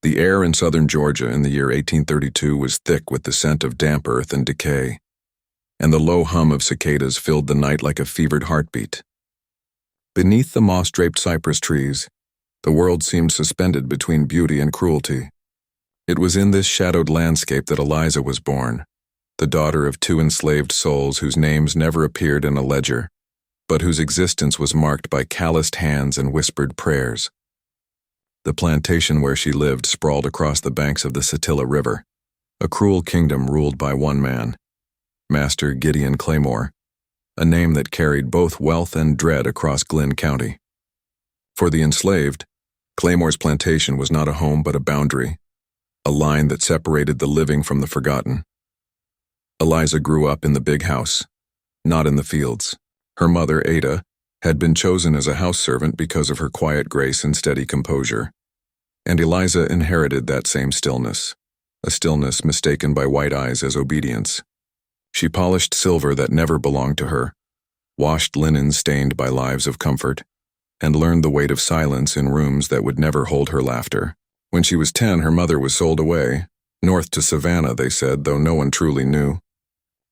The air in southern Georgia in the year 1832 was thick with the scent of damp earth and decay, and the low hum of cicadas filled the night like a fevered heartbeat. Beneath the moss-draped cypress trees, the world seemed suspended between beauty and cruelty. It was in this shadowed landscape that Eliza was born, the daughter of two enslaved souls whose names never appeared in a ledger, but whose existence was marked by calloused hands and whispered prayers. The plantation where she lived sprawled across the banks of the Satilla River, a cruel kingdom ruled by one man, Master Gideon Claymore, a name that carried both wealth and dread across Glynn County. For the enslaved, Claymore's plantation was not a home but a boundary, a line that separated the living from the forgotten. Eliza grew up in the big house, not in the fields. Her mother, Ada, had been chosen as a house servant because of her quiet grace and steady composure, and Eliza inherited that same stillness, a stillness mistaken by white eyes as obedience. She polished silver that never belonged to her, washed linen stained by lives of comfort, and learned the weight of silence in rooms that would never hold her laughter. When she was 10, her mother was sold away, north to Savannah, they said, though no one truly knew.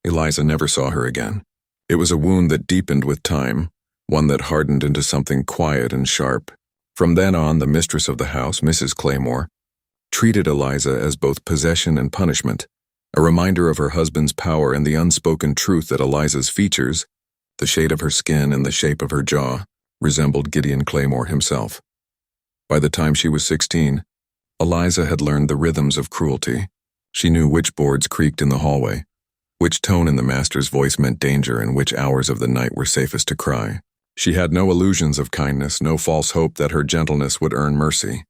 Eliza never saw her again. It was a wound that deepened with time, one that hardened into something quiet and sharp. From then on, the mistress of the house, Mrs. Claymore, treated Eliza as both possession and punishment, a reminder of her husband's power and the unspoken truth that Eliza's features, the shade of her skin and the shape of her jaw, resembled Gideon Claymore himself. By the time she was 16, Eliza had learned the rhythms of cruelty. She knew which boards creaked in the hallway, which tone in the master's voice meant danger, and which hours of the night were safest to cry. She had no illusions of kindness, no false hope that her gentleness would earn mercy.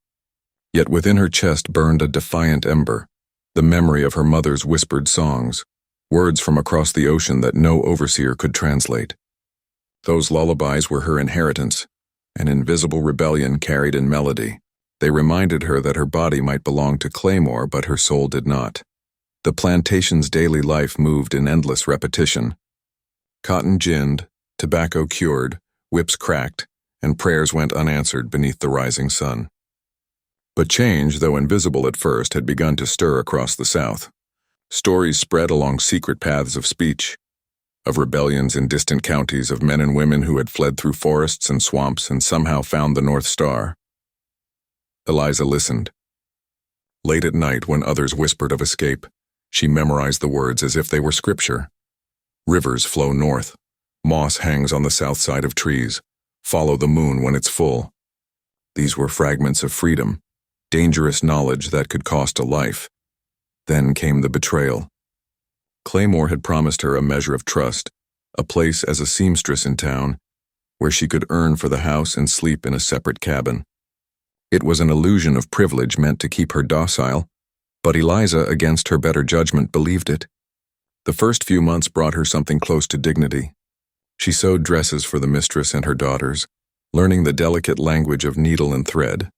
Yet within her chest burned a defiant ember, the memory of her mother's whispered songs, words from across the ocean that no overseer could translate. Those lullabies were her inheritance, an invisible rebellion carried in melody. They reminded her that her body might belong to Claymore, but her soul did not. The plantation's daily life moved in endless repetition. Cotton ginned, tobacco cured, whips cracked, and prayers went unanswered beneath the rising sun. But change, though invisible at first, had begun to stir across the South. Stories spread along secret paths of speech, of rebellions in distant counties, of men and women who had fled through forests and swamps and somehow found the North Star. Eliza listened. Late at night, when others whispered of escape, she memorized the words as if they were scripture. Rivers flow north. Moss hangs on the south side of trees. Follow the moon when it's full. These were fragments of freedom, dangerous knowledge that could cost a life. Then came the betrayal. Claymore had promised her a measure of trust, a place as a seamstress in town, where she could earn for the house and sleep in a separate cabin. It was an illusion of privilege meant to keep her docile, but Eliza, against her better judgment, believed it. The first few months brought her something close to dignity. She sewed dresses for the mistress and her daughters, learning the delicate language of needle and thread.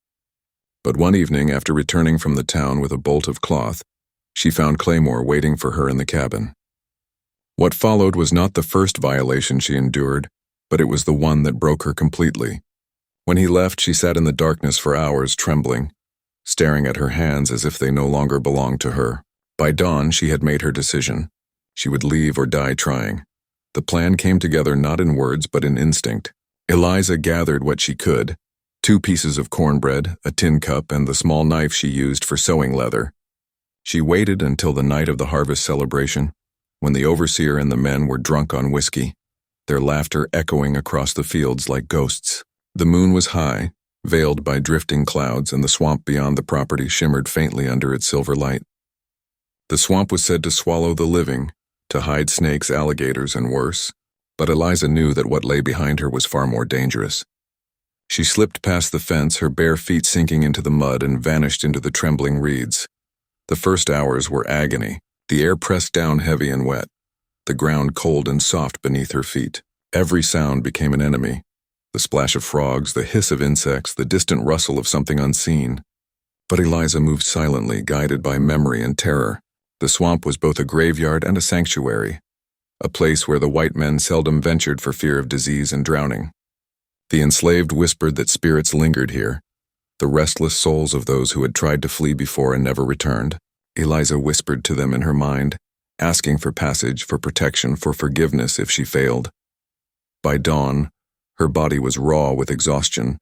But one evening, after returning from the town with a bolt of cloth, she found Claymore waiting for her in the cabin. What followed was not the first violation she endured, but it was the one that broke her completely. When he left, she sat in the darkness for hours, trembling, staring at her hands as if they no longer belonged to her. By dawn, she had made her decision. She would leave or die trying. The plan came together not in words but in instinct. Eliza gathered what she could, 2 pieces of cornbread, a tin cup, and the small knife she used for sewing leather. She waited until the night of the harvest celebration, when the overseer and the men were drunk on whiskey, their laughter echoing across the fields like ghosts. The moon was high, veiled by drifting clouds, and the swamp beyond the property shimmered faintly under its silver light. The swamp was said to swallow the living, to hide snakes, alligators, and worse, but Eliza knew that what lay behind her was far more dangerous. She slipped past the fence, her bare feet sinking into the mud, and vanished into the trembling reeds. The first hours were agony, the air pressed down heavy and wet, the ground cold and soft beneath her feet. Every sound became an enemy. The splash of frogs, the hiss of insects, the distant rustle of something unseen. But Eliza moved silently, guided by memory and terror. The swamp was both a graveyard and a sanctuary, a place where the white men seldom ventured for fear of disease and drowning. The enslaved whispered that spirits lingered here, the restless souls of those who had tried to flee before and never returned. Eliza whispered to them in her mind, asking for passage, for protection, for forgiveness if she failed. By dawn, her body was raw with exhaustion.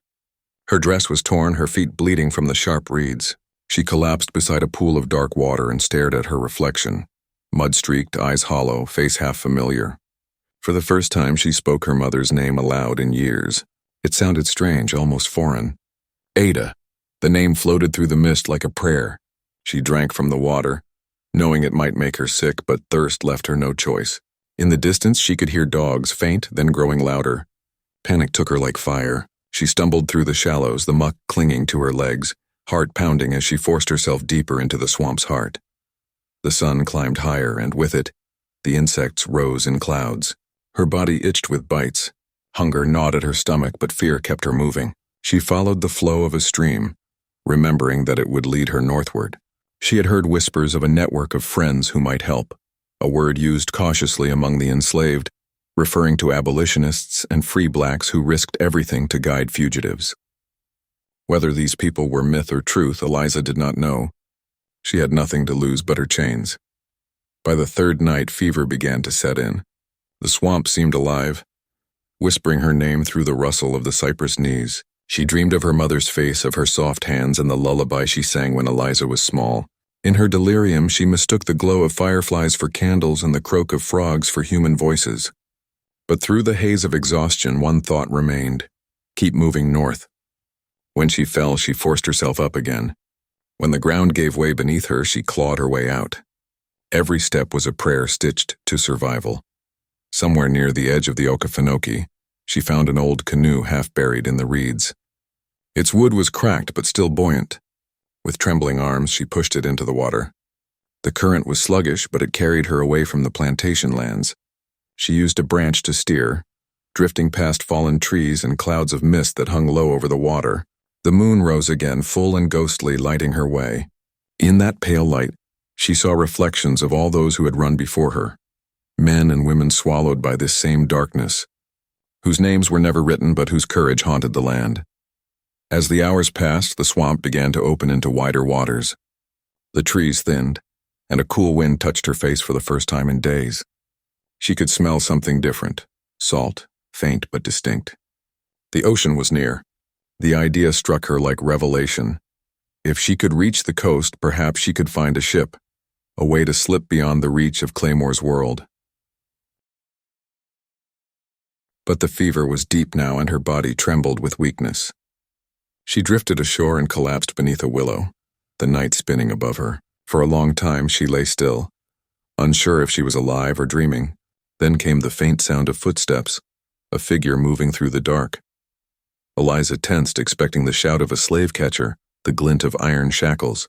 Her dress was torn, her feet bleeding from the sharp reeds. She collapsed beside a pool of dark water and stared at her reflection, mud-streaked, eyes hollow, face half familiar. For the first time, she spoke her mother's name aloud in years. It sounded strange, almost foreign. Ada. The name floated through the mist like a prayer. She drank from the water, knowing it might make her sick, but thirst left her no choice. In the distance, she could hear dogs, faint, then growing louder. Panic took her like fire. She stumbled through the shallows, the muck clinging to her legs, heart pounding as she forced herself deeper into the swamp's heart. The sun climbed higher, and with it, the insects rose in clouds. Her body itched with bites. Hunger gnawed at her stomach, but fear kept her moving. She followed the flow of a stream, remembering that it would lead her northward. She had heard whispers of a network of friends who might help, a word used cautiously among the enslaved, referring to abolitionists and free blacks who risked everything to guide fugitives. Whether these people were myth or truth, Eliza did not know. She had nothing to lose but her chains. By the third night, fever began to set in. The swamp seemed alive, whispering her name through the rustle of the cypress knees. She dreamed of her mother's face, of her soft hands, and the lullaby she sang when Eliza was small. In her delirium, she mistook the glow of fireflies for candles and the croak of frogs for human voices. But through the haze of exhaustion, one thought remained: keep moving north. When she fell, she forced herself up again. When the ground gave way beneath her, she clawed her way out. Every step was a prayer stitched to survival. Somewhere near the edge of the Okefenokee, she found an old canoe half buried in the reeds. Its wood was cracked but still buoyant. With trembling arms, she pushed it into the water. The current was sluggish, but it carried her away from the plantation lands. She used a branch to steer, drifting past fallen trees and clouds of mist that hung low over the water. The moon rose again, full and ghostly, lighting her way. In that pale light, she saw reflections of all those who had run before her, men and women swallowed by this same darkness, whose names were never written but whose courage haunted the land. As the hours passed, the swamp began to open into wider waters. The trees thinned, and a cool wind touched her face for the first time in days. She could smell something different, salt, faint but distinct. The ocean was near. The idea struck her like revelation. If she could reach the coast, perhaps she could find a ship, a way to slip beyond the reach of Claymore's world. But the fever was deep now, and her body trembled with weakness. She drifted ashore and collapsed beneath a willow, the night spinning above her. For a long time she lay still, unsure if she was alive or dreaming. Then came the faint sound of footsteps, a figure moving through the dark. Eliza tensed, expecting the shout of a slave catcher, the glint of iron shackles.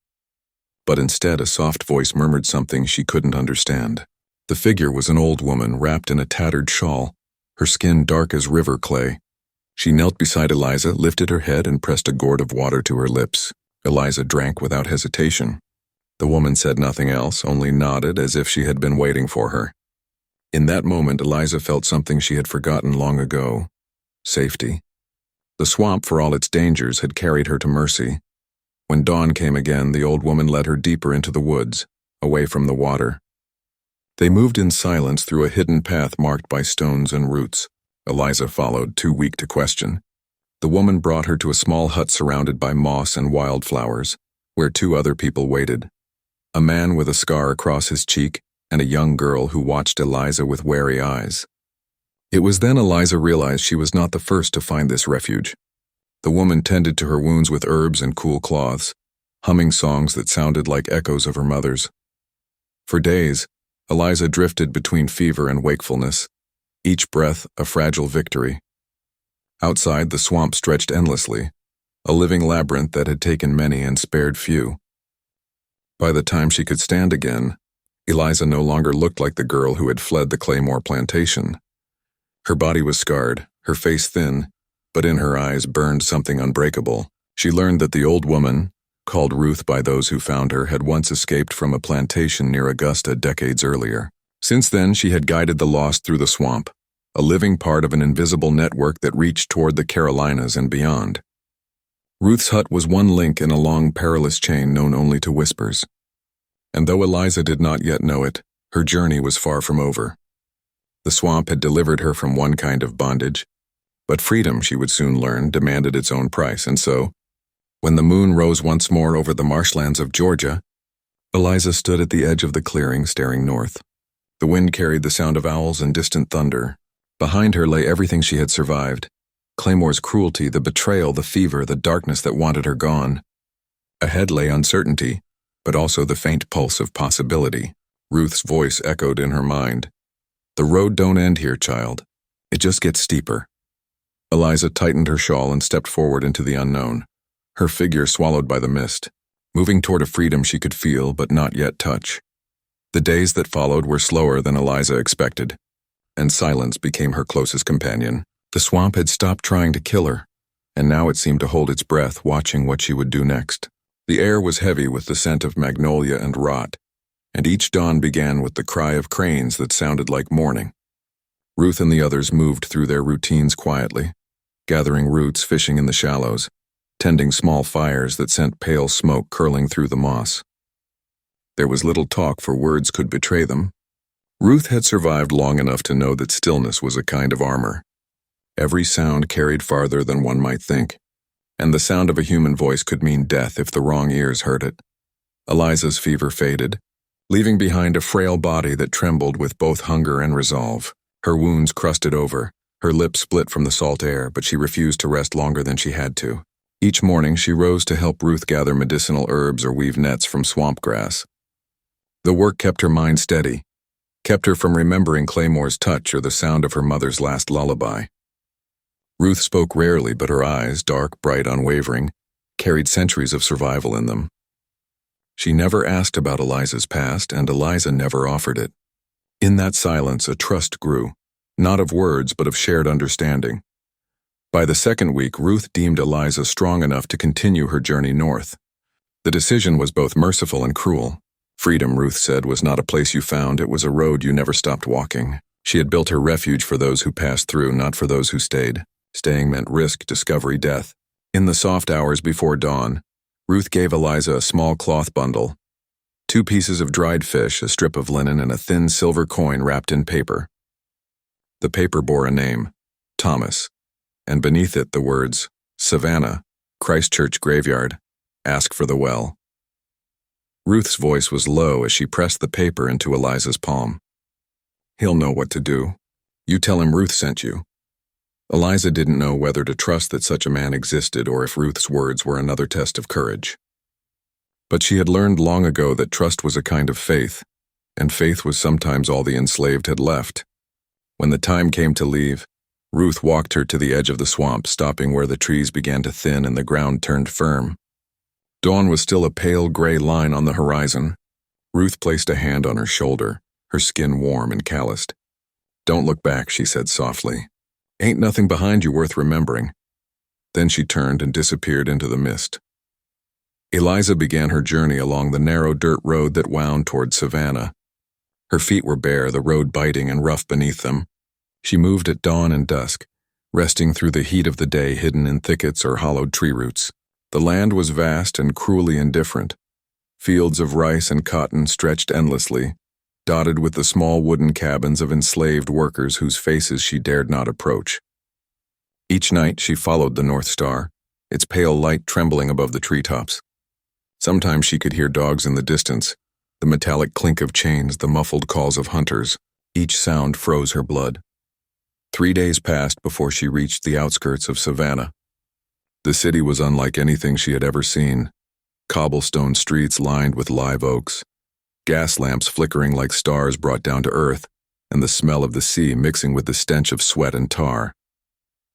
But instead, a soft voice murmured something she couldn't understand. The figure was an old woman wrapped in a tattered shawl, her skin dark as river clay. She knelt beside Eliza, lifted her head, and pressed a gourd of water to her lips. Eliza drank without hesitation. The woman said nothing else, only nodded as if she had been waiting for her. In that moment, Eliza felt something she had forgotten long ago: safety. The swamp, for all its dangers, had carried her to mercy. When dawn came again, the old woman led her deeper into the woods, away from the water. They moved in silence through a hidden path marked by stones and roots. Eliza followed, too weak to question. The woman brought her to a small hut surrounded by moss and wildflowers, where two other people waited: a man with a scar across his cheek and a young girl who watched Eliza with wary eyes. It was then Eliza realized she was not the first to find this refuge. The woman tended to her wounds with herbs and cool cloths, humming songs that sounded like echoes of her mother's. For days, Eliza drifted between fever and wakefulness, each breath a fragile victory. Outside, the swamp stretched endlessly, a living labyrinth that had taken many and spared few. By the time she could stand again, Eliza no longer looked like the girl who had fled the Claymore plantation. Her body was scarred, her face thin, but in her eyes burned something unbreakable. She learned that the old woman, called Ruth by those who found her, had once escaped from a plantation near Augusta decades earlier. Since then, she had guided the lost through the swamp, a living part of an invisible network that reached toward the Carolinas and beyond. Ruth's hut was one link in a long, perilous chain known only to whispers. And though Eliza did not yet know it, her journey was far from over. The swamp had delivered her from one kind of bondage, but freedom, she would soon learn, demanded its own price, and so, when the moon rose once more over the marshlands of Georgia, Eliza stood at the edge of the clearing, staring north. The wind carried the sound of owls and distant thunder. Behind her lay everything she had survived: Claymore's cruelty, the betrayal, the fever, the darkness that wanted her gone. Ahead lay uncertainty, but also the faint pulse of possibility. Ruth's voice echoed in her mind. "The road don't end here, child. It just gets steeper." Eliza tightened her shawl and stepped forward into the unknown, her figure swallowed by the mist, moving toward a freedom she could feel but not yet touch. The days that followed were slower than Eliza expected, and silence became her closest companion. The swamp had stopped trying to kill her, and now it seemed to hold its breath, watching what she would do next. The air was heavy with the scent of magnolia and rot, and each dawn began with the cry of cranes that sounded like morning. Ruth and the others moved through their routines quietly, gathering roots, fishing in the shallows, tending small fires that sent pale smoke curling through the moss. There was little talk, for words could betray them. Ruth had survived long enough to know that stillness was a kind of armor. Every sound carried farther than one might think, and the sound of a human voice could mean death if the wrong ears heard it. Eliza's fever faded, leaving behind a frail body that trembled with both hunger and resolve. Her wounds crusted over, her lips split from the salt air, but she refused to rest longer than she had to. Each morning she rose to help Ruth gather medicinal herbs or weave nets from swamp grass. The work kept her mind steady, kept her from remembering Claymore's touch or the sound of her mother's last lullaby. Ruth spoke rarely, but her eyes, dark, bright, unwavering, carried centuries of survival in them. She never asked about Eliza's past, and Eliza never offered it. In that silence, a trust grew, not of words, but of shared understanding. By the second week, Ruth deemed Eliza strong enough to continue her journey north. The decision was both merciful and cruel. Freedom, Ruth said, was not a place you found, it was a road you never stopped walking. She had built her refuge for those who passed through, not for those who stayed. Staying meant risk, discovery, death. In the soft hours before dawn, Ruth gave Eliza a small cloth bundle, 2 pieces of dried fish, a strip of linen, and a thin silver coin wrapped in paper. The paper bore a name, Thomas, and beneath it the words, Savannah, Christchurch Graveyard, ask for the well. Ruth's voice was low as she pressed the paper into Eliza's palm. "He'll know what to do. You tell him Ruth sent you." Eliza didn't know whether to trust that such a man existed or if Ruth's words were another test of courage. But she had learned long ago that trust was a kind of faith, and faith was sometimes all the enslaved had left. When the time came to leave, Ruth walked her to the edge of the swamp, stopping where the trees began to thin and the ground turned firm. Dawn was still a pale gray line on the horizon. Ruth placed a hand on her shoulder, her skin warm and calloused. "Don't look back," she said softly. "Ain't nothing behind you worth remembering." Then she turned and disappeared into the mist. Eliza began her journey along the narrow dirt road that wound toward Savannah. Her feet were bare, the road biting and rough beneath them. She moved at dawn and dusk, resting through the heat of the day hidden in thickets or hollowed tree roots. The land was vast and cruelly indifferent. Fields of rice and cotton stretched endlessly, dotted with the small wooden cabins of enslaved workers whose faces she dared not approach. Each night she followed the North Star, its pale light trembling above the treetops. Sometimes she could hear dogs in the distance, the metallic clink of chains, the muffled calls of hunters. Each sound froze her blood. 3 days passed before she reached the outskirts of Savannah. The city was unlike anything she had ever seen. Cobblestone streets lined with live oaks, gas lamps flickering like stars brought down to earth, and the smell of the sea mixing with the stench of sweat and tar.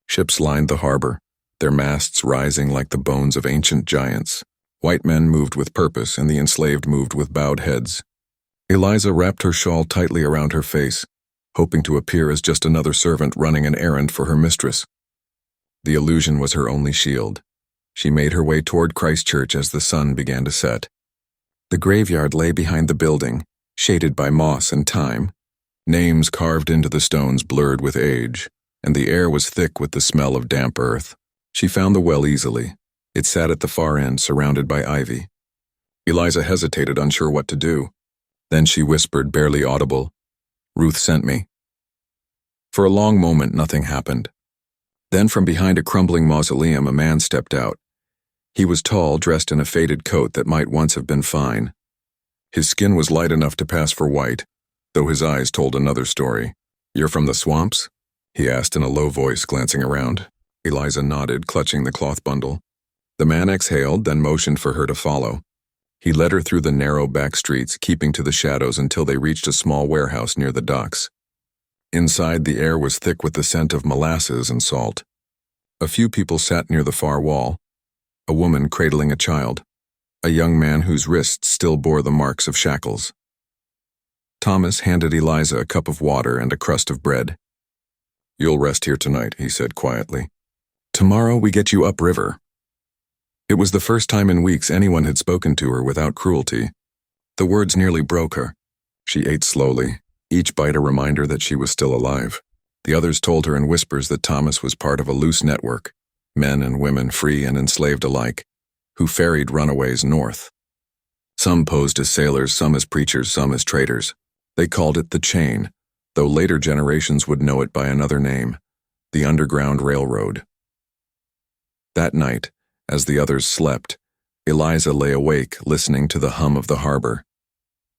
Ships lined the harbor, their masts rising like the bones of ancient giants. White men moved with purpose, and the enslaved moved with bowed heads. Eliza wrapped her shawl tightly around her face, hoping to appear as just another servant running an errand for her mistress. The illusion was her only shield. She made her way toward Christchurch as the sun began to set. The graveyard lay behind the building, shaded by moss and time. Names carved into the stones blurred with age, and the air was thick with the smell of damp earth. She found the well easily, It sat at the far end, surrounded by ivy. Eliza hesitated, unsure what to do. Then she whispered, barely audible, "Ruth sent me." For a long moment, nothing happened. Then from behind a crumbling mausoleum, a man stepped out. He was tall, dressed in a faded coat that might once have been fine. His skin was light enough to pass for white, though his eyes told another story. "You're from the swamps?" he asked in a low voice, glancing around. Eliza nodded, clutching the cloth bundle. The man exhaled, then motioned for her to follow. He led her through the narrow back streets, keeping to the shadows until they reached a small warehouse near the docks. Inside, the air was thick with the scent of molasses and salt. A few people sat near the far wall, a woman cradling a child, a young man whose wrists still bore the marks of shackles. Thomas handed Eliza a cup of water and a crust of bread. "You'll rest here tonight," he said quietly. "Tomorrow we get you upriver." It was the first time in weeks anyone had spoken to her without cruelty. The words nearly broke her. She ate slowly, each bite a reminder that she was still alive. The others told her in whispers that Thomas was part of a loose network, men and women, free and enslaved alike, who ferried runaways north. Some posed as sailors, some as preachers, some as traders. They called it the chain, though later generations would know it by another name, the Underground Railroad. That night, as the others slept, Eliza lay awake, listening to the hum of the harbor.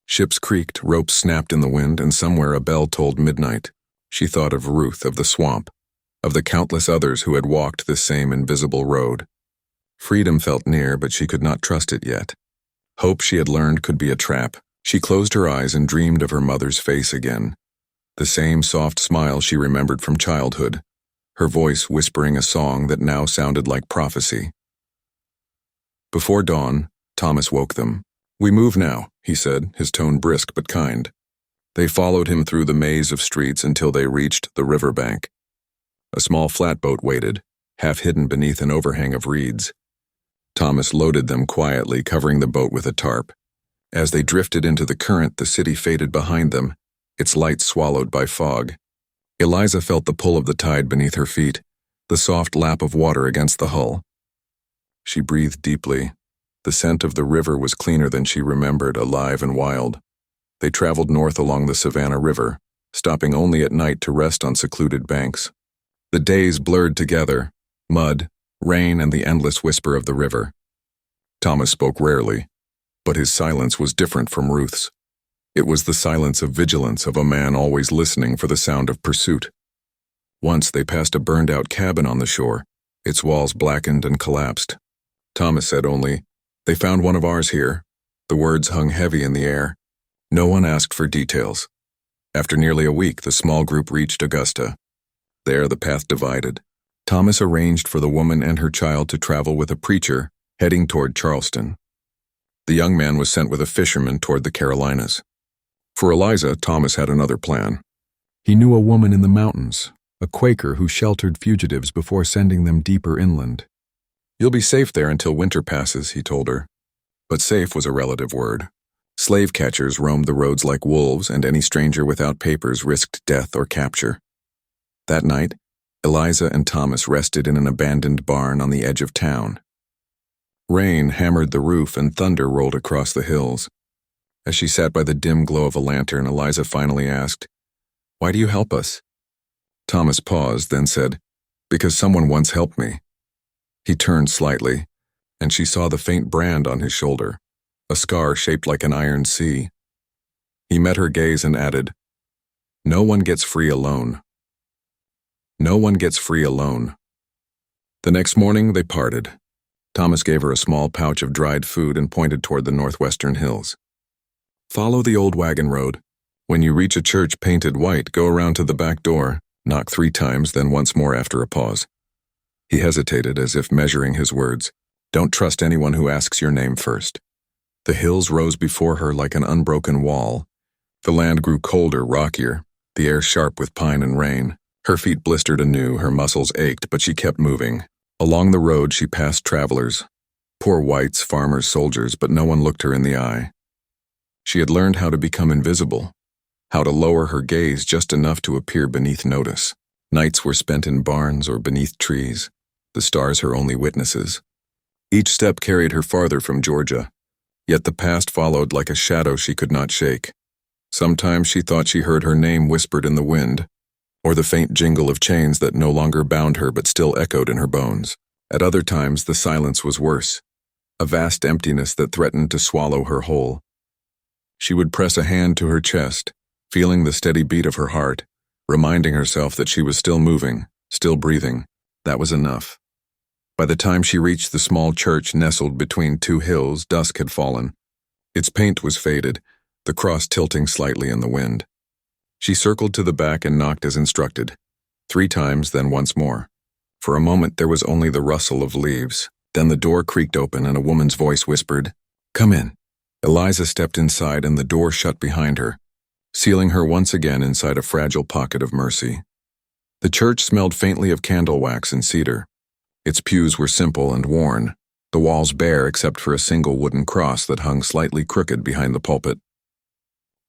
Ships creaked, ropes snapped in the wind, and somewhere a bell tolled midnight. She thought of Ruth, of the swamp, of the countless others who had walked this same invisible road. Freedom felt near, but she could not trust it yet. Hope, she had learned, could be a trap. She closed her eyes and dreamed of her mother's face again. The same soft smile she remembered from childhood, her voice whispering a song that now sounded like prophecy. Before dawn, Thomas woke them. "We move now," he said, his tone brisk but kind. They followed him through the maze of streets until they reached the river bank. A small flatboat waited, half hidden beneath an overhang of reeds. Thomas loaded them quietly, covering the boat with a tarp. As they drifted into the current, the city faded behind them, its light swallowed by fog. Eliza felt the pull of the tide beneath her feet, the soft lap of water against the hull. She breathed deeply. The scent of the river was cleaner than she remembered, alive and wild. They traveled north along the Savannah River, stopping only at night to rest on secluded banks. The days blurred together, mud, rain, and the endless whisper of the river. Thomas spoke rarely, but his silence was different from Ruth's. It was the silence of vigilance, of a man always listening for the sound of pursuit. Once they passed a burned-out cabin on the shore, its walls blackened and collapsed. Thomas said only, "They found one of ours here." The words hung heavy in the air. No one asked for details. After nearly a week, the small group reached Augusta. There, the path divided. Thomas arranged for the woman and her child to travel with a preacher, heading toward Charleston. The young man was sent with a fisherman toward the Carolinas. For Eliza, Thomas had another plan. He knew a woman in the mountains, a Quaker who sheltered fugitives before sending them deeper inland. "You'll be safe there until winter passes," he told her. But safe was a relative word. Slave catchers roamed the roads like wolves, and any stranger without papers risked death or capture. That night, Eliza and Thomas rested in an abandoned barn on the edge of town. Rain hammered the roof and thunder rolled across the hills. As she sat by the dim glow of a lantern, Eliza finally asked, "Why do you help us?" Thomas paused, then said, "Because someone once helped me." He turned slightly, and she saw the faint brand on his shoulder, a scar shaped like an iron C. He met her gaze and added, "No one gets free alone. No one gets free alone." The next morning, they parted. Thomas gave her a small pouch of dried food and pointed toward the northwestern hills. "Follow the old wagon road. When you reach a church painted white, go around to the back door, knock 3 times, then once more after a pause." He hesitated, as if measuring his words. "Don't trust anyone who asks your name first." The hills rose before her like an unbroken wall. The land grew colder, rockier, the air sharp with pine and rain. Her feet blistered anew, her muscles ached, but she kept moving. Along the road she passed travelers, poor whites, farmers, soldiers, but no one looked her in the eye. She had learned how to become invisible, how to lower her gaze just enough to appear beneath notice. Nights were spent in barns or beneath trees, the stars her only witnesses. Each step carried her farther from Georgia, yet the past followed like a shadow she could not shake. Sometimes she thought she heard her name whispered in the wind, or the faint jingle of chains that no longer bound her but still echoed in her bones. At other times, the silence was worse, a vast emptiness that threatened to swallow her whole. She would press a hand to her chest, feeling the steady beat of her heart, reminding herself that she was still moving, still breathing. That was enough. By the time she reached the small church nestled between two hills, dusk had fallen. Its paint was faded, the cross tilting slightly in the wind. She circled to the back and knocked as instructed. 3 times, then once more. For a moment there was only the rustle of leaves. Then the door creaked open and a woman's voice whispered, "Come in." Eliza stepped inside and the door shut behind her, sealing her once again inside a fragile pocket of mercy. The church smelled faintly of candle wax and cedar. Its pews were simple and worn, the walls bare except for a single wooden cross that hung slightly crooked behind the pulpit.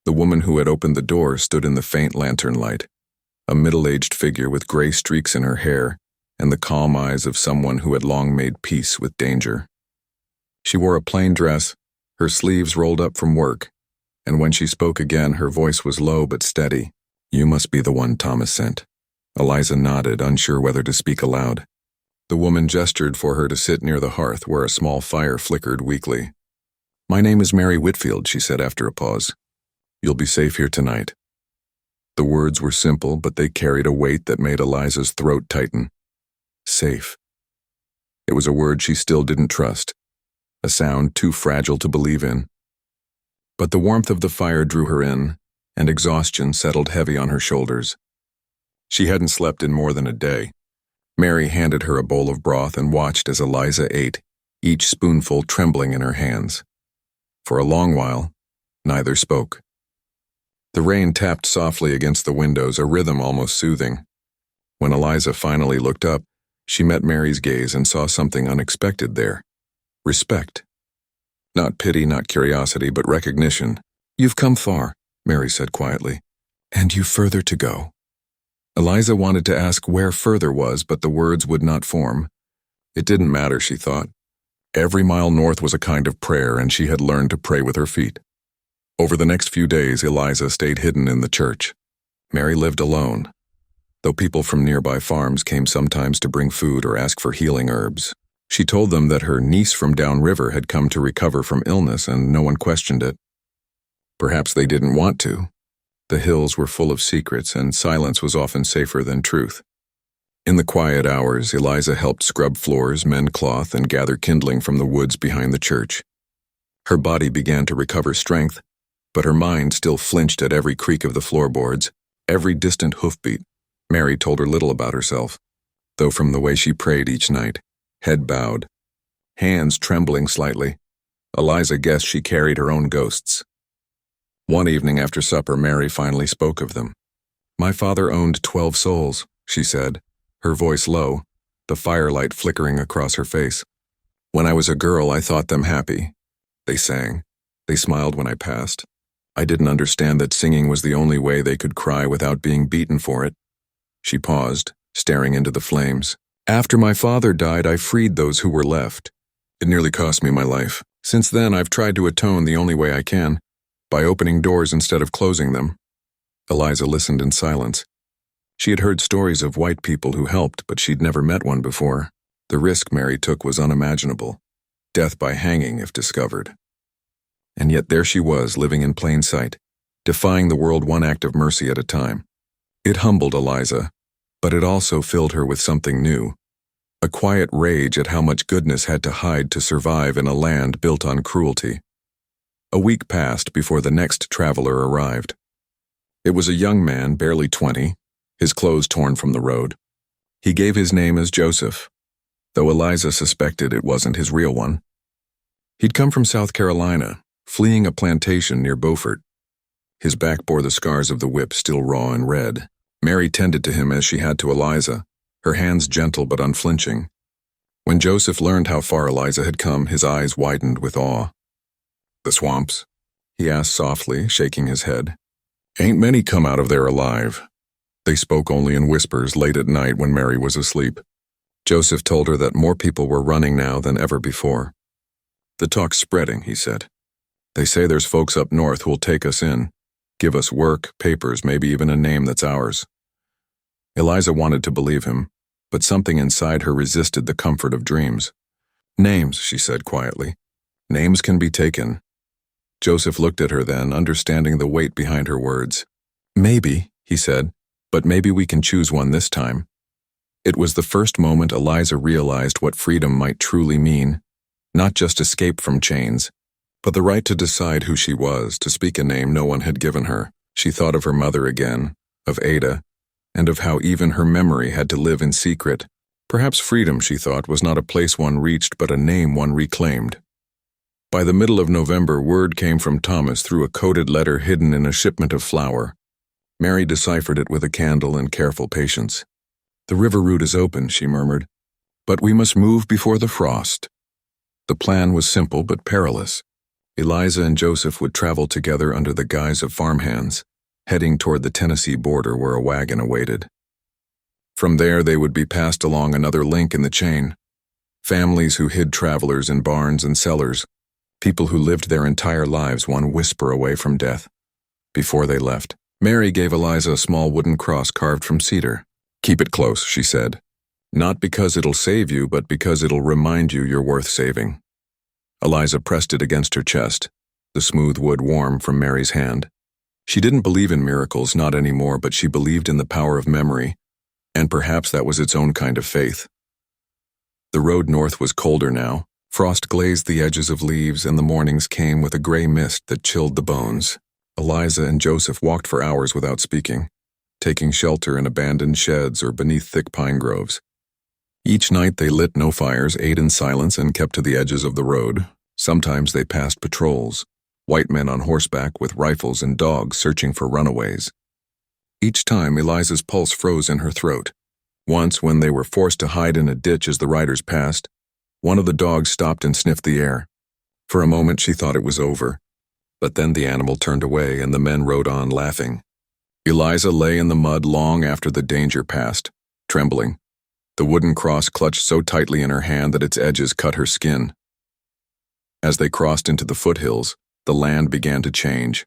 The woman who had opened the door stood in the faint lantern light, a middle-aged figure with gray streaks in her hair and the calm eyes of someone who had long made peace with danger. She wore a plain dress, her sleeves rolled up from work, and when she spoke again her voice was low but steady. "You must be the one Thomas sent." Eliza nodded, unsure whether to speak aloud. The woman gestured for her to sit near the hearth where a small fire flickered weakly. "My name is Mary Whitfield," she said after a pause. "You'll be safe here tonight." The words were simple, but they carried a weight that made Eliza's throat tighten. Safe. It was a word she still didn't trust, a sound too fragile to believe in. But the warmth of the fire drew her in, and exhaustion settled heavy on her shoulders. She hadn't slept in more than a day. Mary handed her a bowl of broth and watched as Eliza ate, each spoonful trembling in her hands. For a long while, neither spoke. The rain tapped softly against the windows, a rhythm almost soothing. When Eliza finally looked up, she met Mary's gaze and saw something unexpected there. Respect. Not pity, not curiosity, but recognition. "You've come far," Mary said quietly, "and you've further to go." Eliza wanted to ask where further was, but the words would not form. It didn't matter, she thought. Every mile north was a kind of prayer, and she had learned to pray with her feet. Over the next few days, Eliza stayed hidden in the church. Mary lived alone, though people from nearby farms came sometimes to bring food or ask for healing herbs. She told them that her niece from downriver had come to recover from illness, and no one questioned it. Perhaps they didn't want to. The hills were full of secrets, and silence was often safer than truth. In the quiet hours, Eliza helped scrub floors, mend cloth, and gather kindling from the woods behind the church. Her body began to recover strength, but her mind still flinched at every creak of the floorboards, every distant hoofbeat. Mary told her little about herself, though from the way she prayed each night, head bowed, hands trembling slightly, Eliza guessed she carried her own ghosts. One evening after supper, Mary finally spoke of them. "My father owned 12 souls," she said, her voice low, the firelight flickering across her face. "When I was a girl, I thought them happy. They sang. They smiled when I passed. I didn't understand that singing was the only way they could cry without being beaten for it." She paused, staring into the flames. "After my father died, I freed those who were left. It nearly cost me my life. Since then, I've tried to atone the only way I can, by opening doors instead of closing them." Eliza listened in silence. She had heard stories of white people who helped, but she'd never met one before. The risk Mary took was unimaginable. Death by hanging if discovered. And yet there she was, living in plain sight, defying the world one act of mercy at a time. It humbled Eliza, but it also filled her with something new. A quiet rage at how much goodness had to hide to survive in a land built on cruelty. A week passed before the next traveler arrived. It was a young man, barely 20, his clothes torn from the road. He gave his name as Joseph, though Eliza suspected it wasn't his real one. He'd come from South Carolina, fleeing a plantation near Beaufort. His back bore the scars of the whip still raw and red. Mary tended to him as she had to Eliza, her hands gentle but unflinching. When Joseph learned how far Eliza had come, his eyes widened with awe. "The swamps?" he asked softly, shaking his head. "Ain't many come out of there alive." They spoke only in whispers late at night when Mary was asleep. Joseph told her that more people were running now than ever before. "The talk's spreading," he said. "They say there's folks up north who'll take us in, give us work, papers, maybe even a name that's ours." Eliza wanted to believe him, but something inside her resisted the comfort of dreams. "Names," she said quietly. "Names can be taken." Joseph looked at her then, understanding the weight behind her words. "Maybe," he said, "but maybe we can choose one this time." It was the first moment Eliza realized what freedom might truly mean, not just escape from chains, but the right to decide who she was, to speak a name no one had given her. She thought of her mother again, of Ada, and of how even her memory had to live in secret. Perhaps freedom, she thought, was not a place one reached but a name one reclaimed. By the middle of November, word came from Thomas through a coded letter hidden in a shipment of flour. Mary deciphered it with a candle and careful patience. "The river route is open," she murmured, "but we must move before the frost." The plan was simple but perilous. Eliza and Joseph would travel together under the guise of farmhands, heading toward the Tennessee border where a wagon awaited. From there they would be passed along another link in the chain. Families who hid travelers in barns and cellars, people who lived their entire lives one whisper away from death. Before they left, Mary gave Eliza a small wooden cross carved from cedar. "Keep it close," she said. "Not because it'll save you, but because it'll remind you you're worth saving." Eliza pressed it against her chest, the smooth wood warm from Mary's hand. She didn't believe in miracles, not anymore, but she believed in the power of memory, and perhaps that was its own kind of faith. The road north was colder now. Frost glazed the edges of leaves, and the mornings came with a gray mist that chilled the bones. Eliza and Joseph walked for hours without speaking, taking shelter in abandoned sheds or beneath thick pine groves. Each night they lit no fires, ate in silence, and kept to the edges of the road. Sometimes they passed patrols, white men on horseback with rifles and dogs searching for runaways. Each time Eliza's pulse froze in her throat. Once, when they were forced to hide in a ditch as the riders passed, one of the dogs stopped and sniffed the air. For a moment she thought it was over, but then the animal turned away and the men rode on laughing. Eliza lay in the mud long after the danger passed, trembling, the wooden cross clutched so tightly in her hand that its edges cut her skin. As they crossed into the foothills, the land began to change.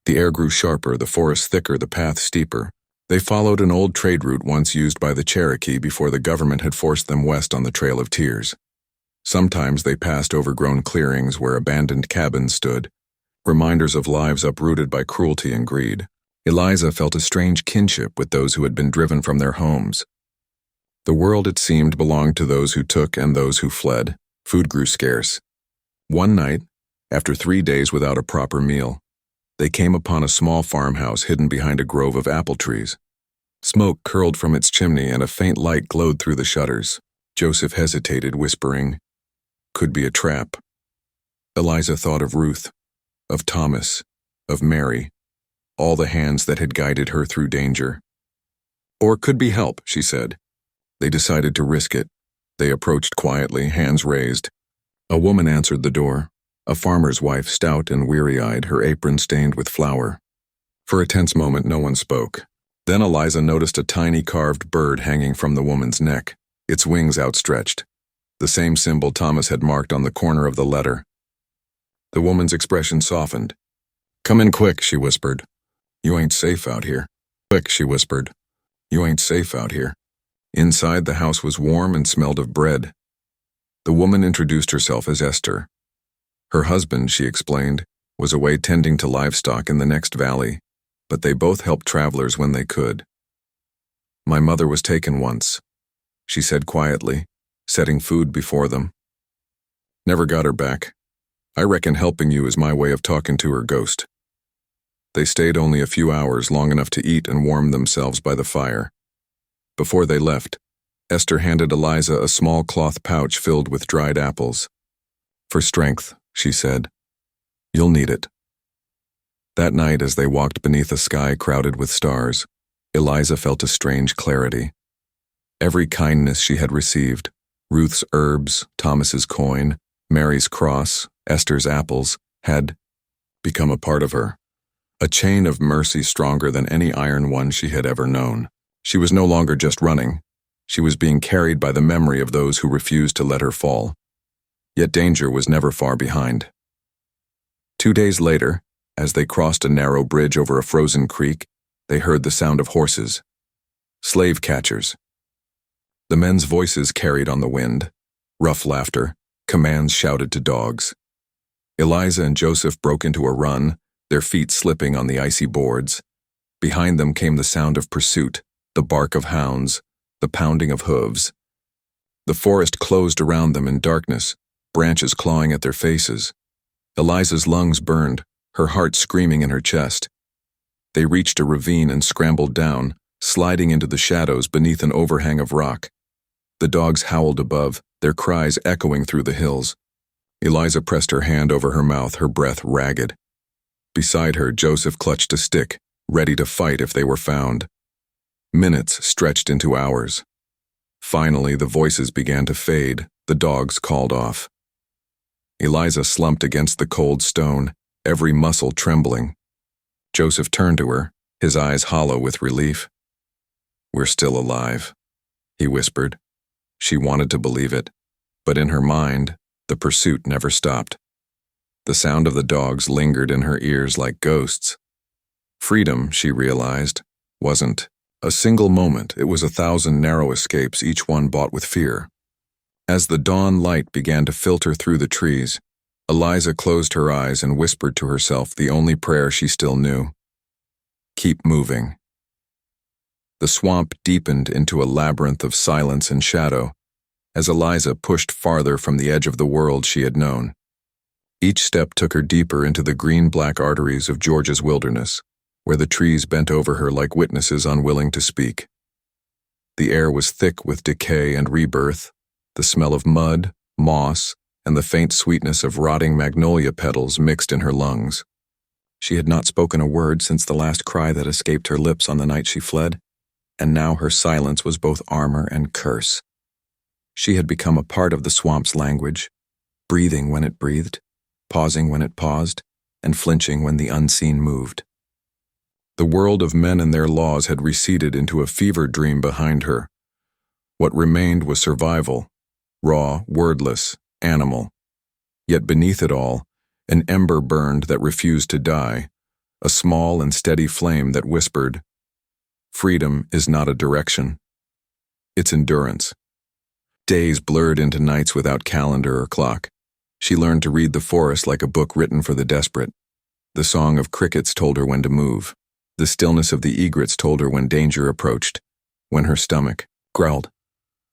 The air grew sharper, the forest thicker, the path steeper. They followed an old trade route once used by the Cherokee before the government had forced them west on the Trail of Tears. Sometimes they passed overgrown clearings where abandoned cabins stood, reminders of lives uprooted by cruelty and greed. Eliza felt a strange kinship with those who had been driven from their homes. The world, it seemed, belonged to those who took and those who fled. Food grew scarce. One night, after 3 days without a proper meal, they came upon a small farmhouse hidden behind a grove of apple trees. Smoke curled from its chimney and a faint light glowed through the shutters. Joseph hesitated, whispering, "Could be a trap." Eliza thought of Ruth, of Thomas, of Mary, all the hands that had guided her through danger. "Or could be help," she said. They decided to risk it. They approached quietly, hands raised. A woman answered the door, a farmer's wife, stout and weary-eyed, her apron stained with flour. For a tense moment, no one spoke. Then Eliza noticed a tiny carved bird hanging from the woman's neck, its wings outstretched, the same symbol Thomas had marked on the corner of the letter. The woman's expression softened. "Come in quick," she whispered. "You ain't safe out here." "Quick," she whispered. "You ain't safe out here." Inside, the house was warm and smelled of bread. The woman introduced herself as Esther. Her husband, she explained, was away tending to livestock in the next valley, but they both helped travelers when they could. "My mother was taken once," she said quietly, setting food before them. "Never got her back. I reckon helping you is my way of talking to her ghost." They stayed only a few hours, long enough to eat and warm themselves by the fire. Before they left, Esther handed Eliza a small cloth pouch filled with dried apples. "For strength," she said. "You'll need it." That night, as they walked beneath a sky crowded with stars, Eliza felt a strange clarity. Every kindness she had received, Ruth's herbs, Thomas's coin, Mary's cross, Esther's apples, had become a part of her. A chain of mercy stronger than any iron one she had ever known. She was no longer just running. She was being carried by the memory of those who refused to let her fall. Yet danger was never far behind. 2 days later, as they crossed a narrow bridge over a frozen creek, they heard the sound of horses. Slave catchers. The men's voices carried on the wind. Rough laughter, commands shouted to dogs. Eliza and Joseph broke into a run, their feet slipping on the icy boards. Behind them came the sound of pursuit, the bark of hounds, the pounding of hooves. The forest closed around them in darkness, branches clawing at their faces. Eliza's lungs burned, her heart screaming in her chest. They reached a ravine and scrambled down, sliding into the shadows beneath an overhang of rock. The dogs howled above, their cries echoing through the hills. Eliza pressed her hand over her mouth, her breath ragged. Beside her, Joseph clutched a stick, ready to fight if they were found. Minutes stretched into hours. Finally, the voices began to fade, the dogs called off. Eliza slumped against the cold stone, every muscle trembling. Joseph turned to her, his eyes hollow with relief. "We're still alive," he whispered. She wanted to believe it, but in her mind, the pursuit never stopped. The sound of the dogs lingered in her ears like ghosts. Freedom, she realized, wasn't a single moment. It was 1,000 narrow escapes, each one bought with fear. As the dawn light began to filter through the trees, Eliza closed her eyes and whispered to herself the only prayer she still knew. Keep moving. The swamp deepened into a labyrinth of silence and shadow as Eliza pushed farther from the edge of the world she had known. Each step took her deeper into the green-black arteries of Georgia's wilderness, where the trees bent over her like witnesses unwilling to speak. The air was thick with decay and rebirth, the smell of mud, moss, and the faint sweetness of rotting magnolia petals mixed in her lungs. She had not spoken a word since the last cry that escaped her lips on the night she fled, and now her silence was both armor and curse. She had become a part of the swamp's language, breathing when it breathed, pausing when it paused, and flinching when the unseen moved. The world of men and their laws had receded into a fever dream behind her. What remained was survival, raw, wordless, animal. Yet beneath it all, an ember burned that refused to die, a small and steady flame that whispered, "Freedom is not a direction. It's endurance." Days blurred into nights without calendar or clock. She learned to read the forest like a book written for the desperate. The song of crickets told her when to move. The stillness of the egrets told her when danger approached, when her stomach growled.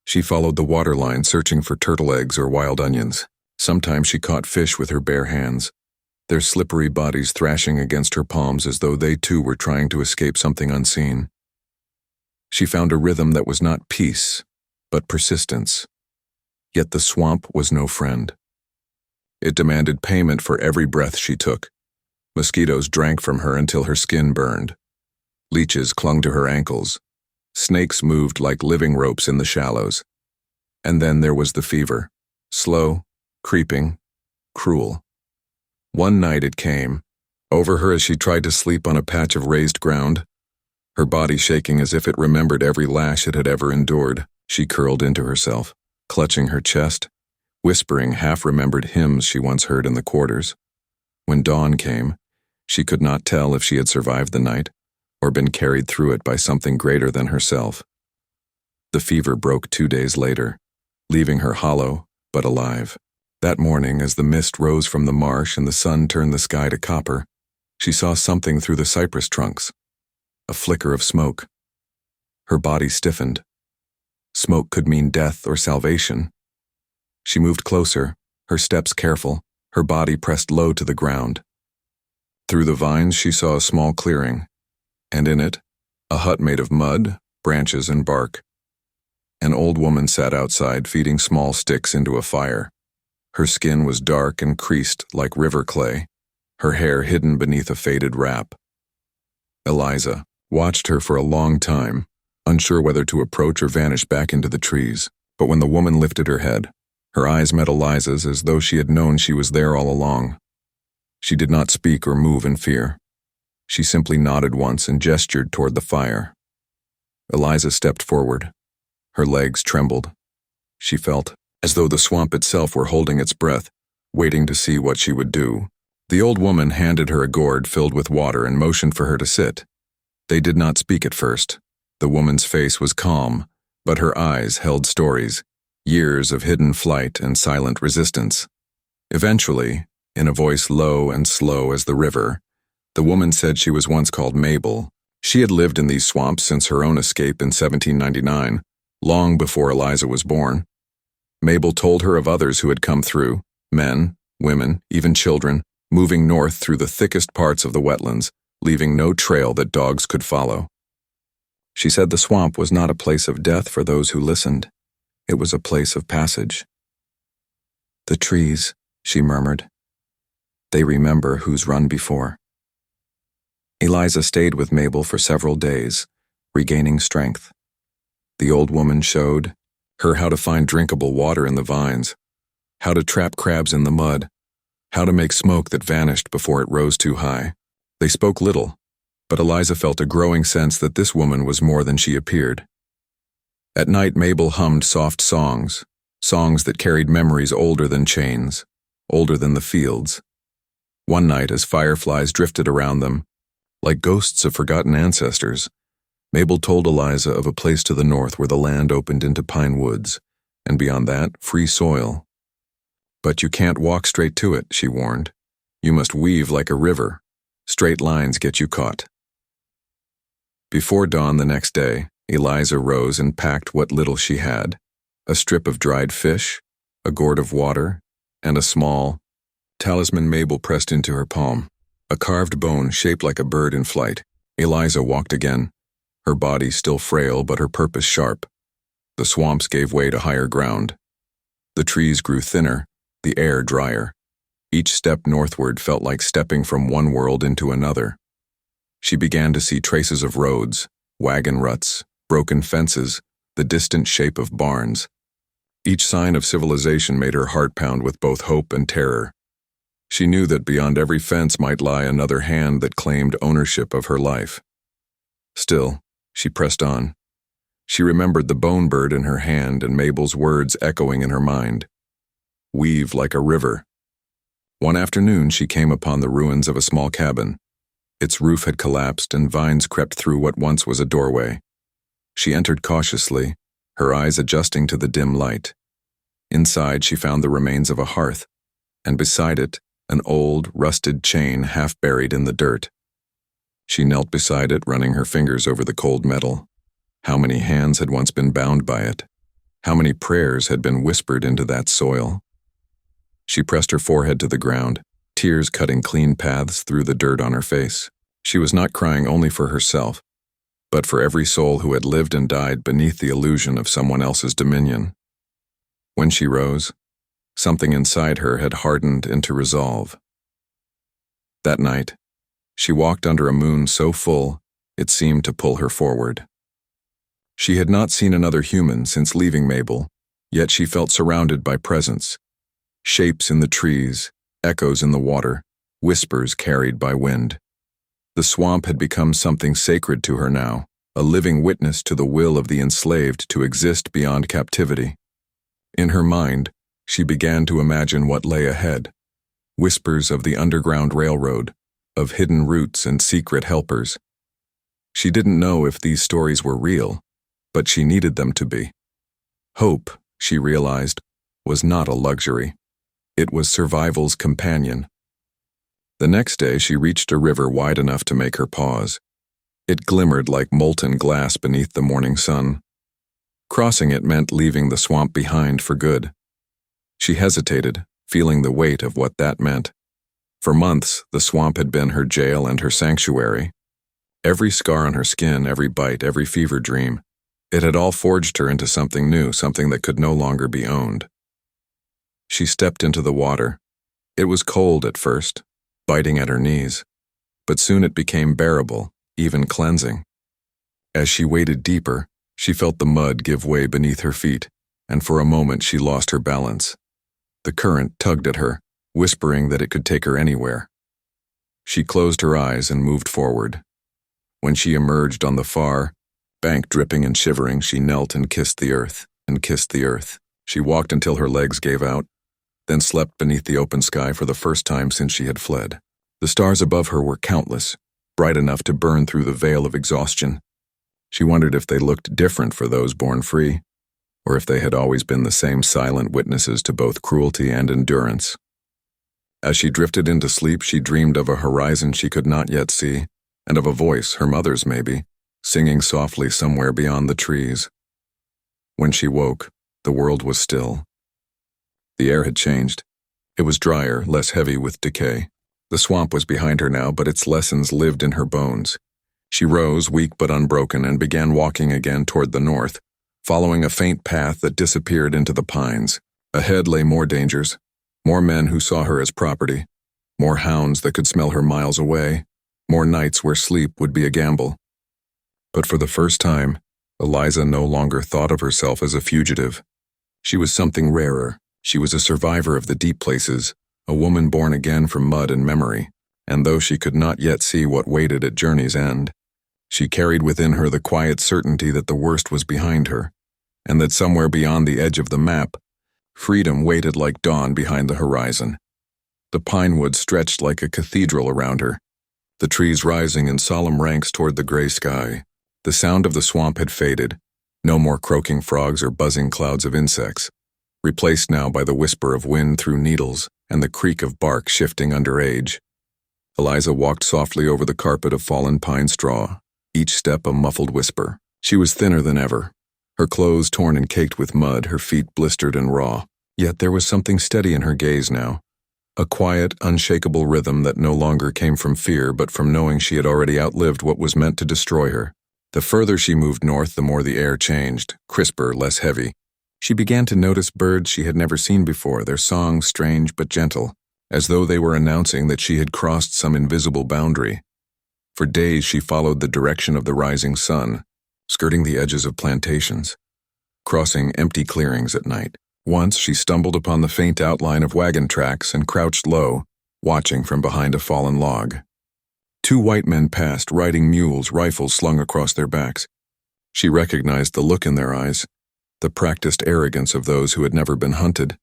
She followed the waterline, searching for turtle eggs or wild onions. Sometimes she caught fish with her bare hands, their slippery bodies thrashing against her palms as though they too were trying to escape something unseen. She found a rhythm that was not peace, but persistence. Yet the swamp was no friend. It demanded payment for every breath she took. Mosquitoes drank from her until her skin burned. Leeches clung to her ankles. Snakes moved like living ropes in the shallows. And then there was the fever, slow, creeping, cruel. One night it came, over her as she tried to sleep on a patch of raised ground. Her body shaking as if it remembered every lash it had ever endured, she curled into herself, clutching her chest, whispering half-remembered hymns she once heard in the quarters. When dawn came, she could not tell if she had survived the night or been carried through it by something greater than herself. The fever broke 2 days later, leaving her hollow but alive. That morning, as the mist rose from the marsh and the sun turned the sky to copper, she saw something through the cypress trunks, a flicker of smoke. Her body stiffened. Smoke could mean death or salvation. She moved closer, her steps careful, her body pressed low to the ground. Through the vines she saw a small clearing, and in it, a hut made of mud, branches, and bark. An old woman sat outside feeding small sticks into a fire. Her skin was dark and creased like river clay, her hair hidden beneath a faded wrap. Eliza watched her for a long time, unsure whether to approach or vanish back into the trees. But when the woman lifted her head, her eyes met Eliza's as though she had known she was there all along. She did not speak or move in fear. She simply nodded once and gestured toward the fire. Eliza stepped forward. Her legs trembled. She felt as though the swamp itself were holding its breath, waiting to see what she would do. The old woman handed her a gourd filled with water and motioned for her to sit. They did not speak at first. The woman's face was calm, but her eyes held stories, years of hidden flight and silent resistance. Eventually, in a voice low and slow as the river, the woman said she was once called Mabel. She had lived in these swamps since her own escape in 1799, long before Eliza was born. Mabel told her of others who had come through, men, women, even children, moving north through the thickest parts of the wetlands, leaving no trail that dogs could follow. She said the swamp was not a place of death for those who listened. It was a place of passage. "The trees," she murmured. "They remember who's run before." Eliza stayed with Mabel for several days, regaining strength. The old woman showed her how to find drinkable water in the vines, how to trap crabs in the mud, how to make smoke that vanished before it rose too high. They spoke little, but Eliza felt a growing sense that this woman was more than she appeared. At night, Mabel hummed soft songs, songs that carried memories older than chains, older than the fields. One night, as fireflies drifted around them, like ghosts of forgotten ancestors, Mabel told Eliza of a place to the north where the land opened into pine woods, and beyond that, free soil. "But you can't walk straight to it," she warned. "You must weave like a river. Straight lines get you caught." Before dawn the next day, Eliza rose and packed what little she had: a strip of dried fish, a gourd of water, and a small talisman Mabel pressed into her palm. A carved bone shaped like a bird in flight. Eliza walked again, her body still frail but her purpose sharp. The swamps gave way to higher ground. The trees grew thinner, the air drier. Each step northward felt like stepping from one world into another. She began to see traces of roads, wagon ruts, broken fences, the distant shape of barns. Each sign of civilization made her heart pound with both hope and terror. She knew that beyond every fence might lie another hand that claimed ownership of her life. Still, she pressed on. She remembered the bone bird in her hand and Mabel's words echoing in her mind. "Weave like a river." One afternoon, she came upon the ruins of a small cabin. Its roof had collapsed and vines crept through what once was a doorway. She entered cautiously, her eyes adjusting to the dim light. Inside, she found the remains of a hearth, and beside it, an old, rusted chain half buried in the dirt. She knelt beside it, running her fingers over the cold metal. How many hands had once been bound by it? How many prayers had been whispered into that soil? She pressed her forehead to the ground, tears cutting clean paths through the dirt on her face. She was not crying only for herself, but for every soul who had lived and died beneath the illusion of someone else's dominion. When she rose, something inside her had hardened into resolve. That night, she walked under a moon so full it seemed to pull her forward. She had not seen another human since leaving Mabel, yet she felt surrounded by presence. Shapes in the trees, echoes in the water, whispers carried by wind. The swamp had become something sacred to her now, a living witness to the will of the enslaved to exist beyond captivity. In her mind, she began to imagine what lay ahead. Whispers of the Underground Railroad, of hidden routes and secret helpers. She didn't know if these stories were real, but she needed them to be. Hope, she realized, was not a luxury. It was survival's companion. The next day, she reached a river wide enough to make her pause. It glimmered like molten glass beneath the morning sun. Crossing it meant leaving the swamp behind for good. She hesitated, feeling the weight of what that meant. For months, the swamp had been her jail and her sanctuary. Every scar on her skin, every bite, every fever dream, it had all forged her into something new, something that could no longer be owned. She stepped into the water. It was cold at first, biting at her knees, but soon it became bearable, even cleansing. As she waded deeper, she felt the mud give way beneath her feet, and for a moment she lost her balance. The current tugged at her, whispering that it could take her anywhere. She closed her eyes and moved forward. When she emerged on the far, Bank dripping and shivering, she knelt and kissed the earth, and kissed the earth. She walked until her legs gave out, then slept beneath the open sky for the first time since she had fled. The stars above her were countless, bright enough to burn through the veil of exhaustion. She wondered if they looked different for those born free, or if they had always been the same silent witnesses to both cruelty and endurance. As she drifted into sleep, she dreamed of a horizon she could not yet see, and of a voice, her mother's maybe, singing softly somewhere beyond the trees. When she woke, the world was still. The air had changed. It was drier, less heavy with decay. The swamp was behind her now, but its lessons lived in her bones. She rose, weak but unbroken, and began walking again toward the north, following a faint path that disappeared into the pines. Ahead lay more dangers, more men who saw her as property, more hounds that could smell her miles away, more nights where sleep would be a gamble. But for the first time, Eliza no longer thought of herself as a fugitive. She was something rarer. She was a survivor of the deep places, a woman born again from mud and memory, and though she could not yet see what waited at journey's end, she carried within her the quiet certainty that the worst was behind her, and that somewhere beyond the edge of the map, freedom waited like dawn behind the horizon. The pine woods stretched like a cathedral around her, the trees rising in solemn ranks toward the gray sky. The sound of the swamp had faded, no more croaking frogs or buzzing clouds of insects, replaced now by the whisper of wind through needles and the creak of bark shifting under age. Eliza walked softly over the carpet of fallen pine straw, each step a muffled whisper. She was thinner than ever, her clothes torn and caked with mud, her feet blistered and raw. Yet there was something steady in her gaze now, a quiet, unshakable rhythm that no longer came from fear but from knowing she had already outlived what was meant to destroy her. The further she moved north, the more the air changed, crisper, less heavy. She began to notice birds she had never seen before, their songs strange but gentle, as though they were announcing that she had crossed some invisible boundary. For days she followed the direction of the rising sun, skirting the edges of plantations, crossing empty clearings at night. Once she stumbled upon the faint outline of wagon tracks and crouched low, watching from behind a fallen log. 2 white men passed, riding mules, rifles slung across their backs. She recognized the look in their eyes, the practiced arrogance of those who had never been hunted.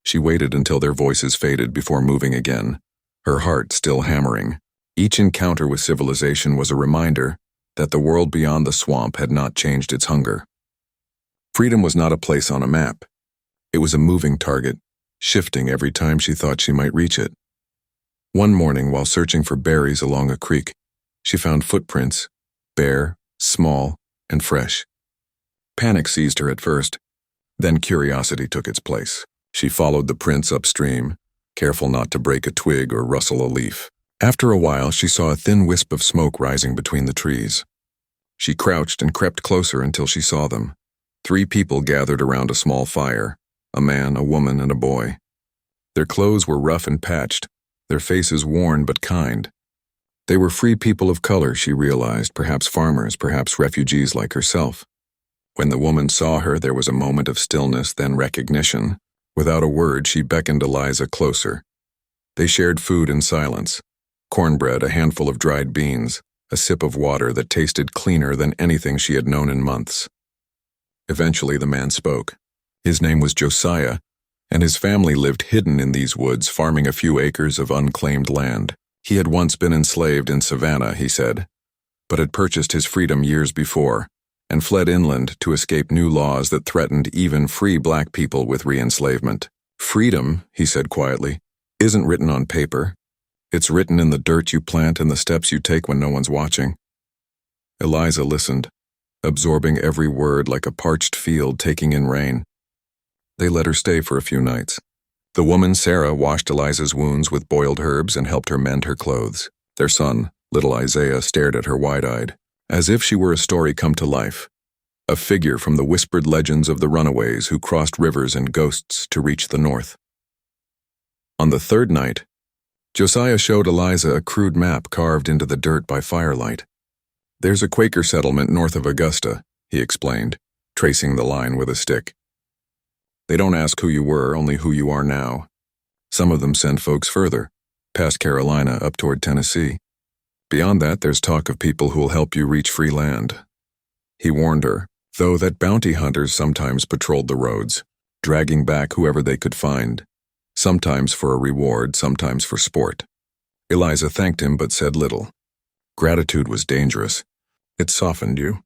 She waited until their voices faded before moving again, her heart still hammering. Each encounter with civilization was a reminder that the world beyond the swamp had not changed its hunger. Freedom was not a place on a map. It was a moving target, shifting every time she thought she might reach it. One morning, while searching for berries along a creek, she found footprints, bare, small, and fresh. Panic seized her at first, then curiosity took its place. She followed the prints upstream, careful not to break a twig or rustle a leaf. After a while, she saw a thin wisp of smoke rising between the trees. She crouched and crept closer until she saw them. 3 people gathered around a small fire, a man, a woman, and a boy. Their clothes were rough and patched, their faces worn but kind. They were free people of color, she realized, perhaps farmers, perhaps refugees like herself. When the woman saw her, there was a moment of stillness, then recognition. Without a word, she beckoned Eliza closer. They shared food in silence. Cornbread, a handful of dried beans, a sip of water that tasted cleaner than anything she had known in months. Eventually, the man spoke. His name was Josiah, and his family lived hidden in these woods, farming a few acres of unclaimed land. He had once been enslaved in Savannah, he said, but had purchased his freedom years before, and fled inland to escape new laws that threatened even free black people with re-enslavement. Freedom, he said quietly, isn't written on paper. It's written in the dirt you plant and the steps you take when no one's watching. Eliza listened, absorbing every word like a parched field taking in rain. They let her stay for a few nights. The woman, Sarah, washed Eliza's wounds with boiled herbs and helped her mend her clothes. Their son, little Isaiah, stared at her wide-eyed, as if she were a story come to life, a figure from the whispered legends of the runaways who crossed rivers and ghosts to reach the north. On the 3rd night, Josiah showed Eliza a crude map carved into the dirt by firelight. There's a Quaker settlement north of Augusta, he explained, tracing the line with a stick. They don't ask who you were, only who you are now. Some of them send folks further, past Carolina up toward Tennessee. Beyond that, there's talk of people who'll help you reach free land. He warned her, though, that bounty hunters sometimes patrolled the roads, dragging back whoever they could find, sometimes for a reward, sometimes for sport. Eliza thanked him but said little. Gratitude was dangerous. It softened you.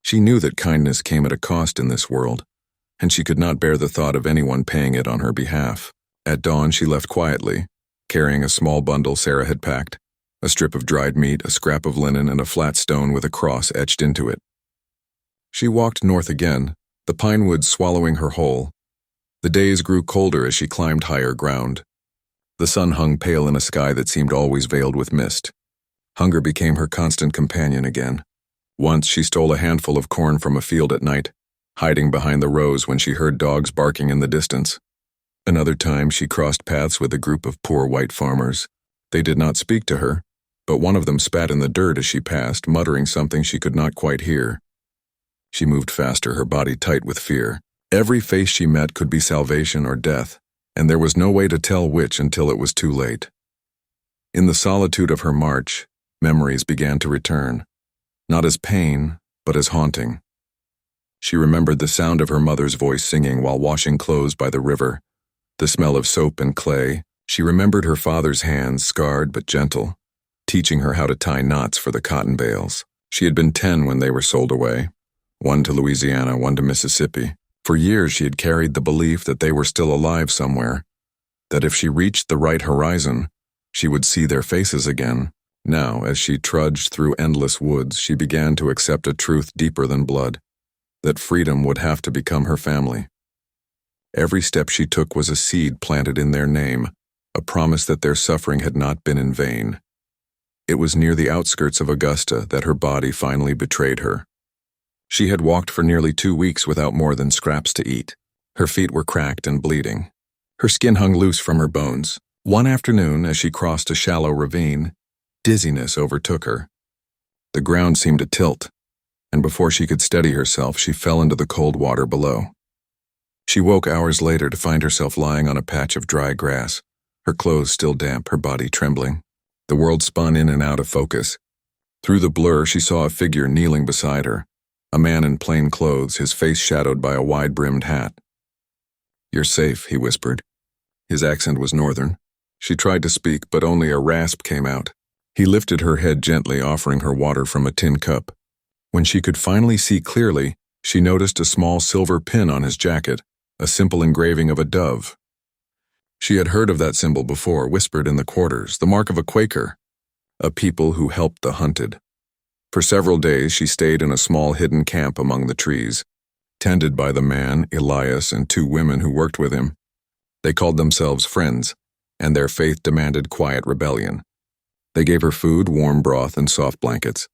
She knew that kindness came at a cost in this world, and she could not bear the thought of anyone paying it on her behalf. At dawn, she left quietly, carrying a small bundle Sarah had packed, a strip of dried meat, a scrap of linen, and a flat stone with a cross etched into it. She walked north again, the pine woods swallowing her whole. The days grew colder as she climbed higher ground. The sun hung pale in a sky that seemed always veiled with mist. Hunger became her constant companion again. Once she stole a handful of corn from a field at night, hiding behind the rows when she heard dogs barking in the distance. Another time she crossed paths with a group of poor white farmers. They did not speak to her, but one of them spat in the dirt as she passed, muttering something she could not quite hear. She moved faster, her body tight with fear. Every face she met could be salvation or death, and there was no way to tell which until it was too late. In the solitude of her march, memories began to return, not as pain, but as haunting. She remembered the sound of her mother's voice singing while washing clothes by the river, the smell of soap and clay. She remembered her father's hands, scarred but gentle, teaching her how to tie knots for the cotton bales. She had been 10 when they were sold away, one to Louisiana, one to Mississippi. For years she had carried the belief that they were still alive somewhere, that if she reached the right horizon, she would see their faces again. Now, as she trudged through endless woods, she began to accept a truth deeper than blood, that freedom would have to become her family. Every step she took was a seed planted in their name, a promise that their suffering had not been in vain. It was near the outskirts of Augusta that her body finally betrayed her. She had walked for nearly 2 weeks without more than scraps to eat. Her feet were cracked and bleeding. Her skin hung loose from her bones. One afternoon, as she crossed a shallow ravine, dizziness overtook her. The ground seemed to tilt, and before she could steady herself, she fell into the cold water below. She woke hours later to find herself lying on a patch of dry grass, her clothes still damp, her body trembling. The world spun in and out of focus. Through the blur, she saw a figure kneeling beside her, a man in plain clothes, his face shadowed by a wide-brimmed hat. "You're safe," he whispered. His accent was northern. She tried to speak, but only a rasp came out. He lifted her head gently, offering her water from a tin cup. When she could finally see clearly, she noticed a small silver pin on his jacket, a simple engraving of a dove. She had heard of that symbol before, whispered in the quarters, the mark of a Quaker, a people who helped the hunted. For several days she stayed in a small hidden camp among the trees, tended by the man, Elias, and 2 women who worked with him. They called themselves friends, and their faith demanded quiet rebellion. They gave her food, warm broth, and soft blankets.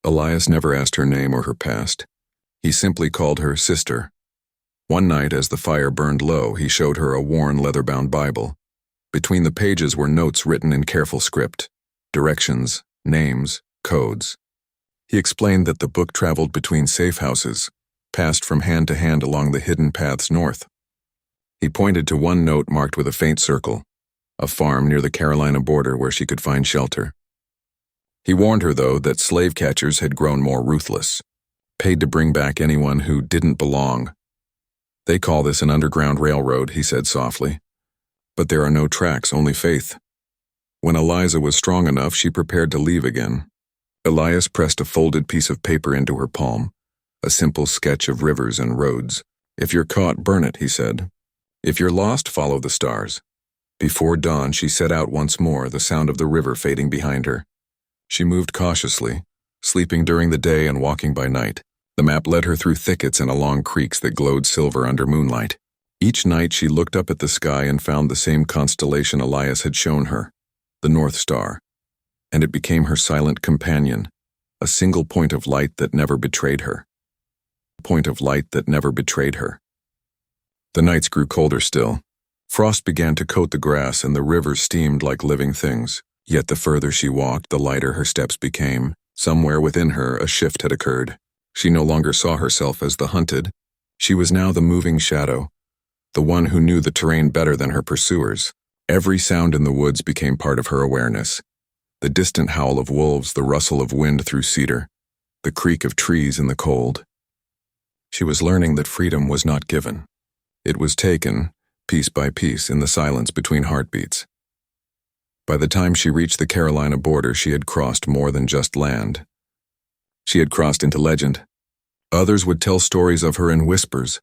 Elias never asked her name or her past. He simply called her sister. One night, as the fire burned low, he showed her a worn leather-bound Bible. Between the pages were notes written in careful script, directions, names, codes. He explained that the book traveled between safe houses, passed from hand to hand along the hidden paths north. He pointed to one note marked with a faint circle, a farm near the Carolina border where she could find shelter. He warned her, though, that slave catchers had grown more ruthless, paid to bring back anyone who didn't belong. "They call this an underground railroad," he said softly. "But there are no tracks, only faith." When Eliza was strong enough, she prepared to leave again. Elias pressed a folded piece of paper into her palm, a simple sketch of rivers and roads. "If you're caught, burn it," he said. "If you're lost, follow the stars." Before dawn, she set out once more, the sound of the river fading behind her. She moved cautiously, sleeping during the day and walking by night. The map led her through thickets and along creeks that glowed silver under moonlight. Each night she looked up at the sky and found the same constellation Elias had shown her, the North Star, and it became her silent companion, a single point of light that never betrayed her. Point of light that never betrayed her. The nights grew colder still. Frost began to coat the grass and the rivers steamed like living things. Yet the further she walked, the lighter her steps became. Somewhere within her, a shift had occurred. She no longer saw herself as the hunted. She was now the moving shadow, the one who knew the terrain better than her pursuers. Every sound in the woods became part of her awareness. The distant howl of wolves, the rustle of wind through cedar, the creak of trees in the cold. She was learning that freedom was not given. It was taken, piece by piece, in the silence between heartbeats. By the time she reached the Carolina border, she had crossed more than just land. She had crossed into legend. Others would tell stories of her in whispers,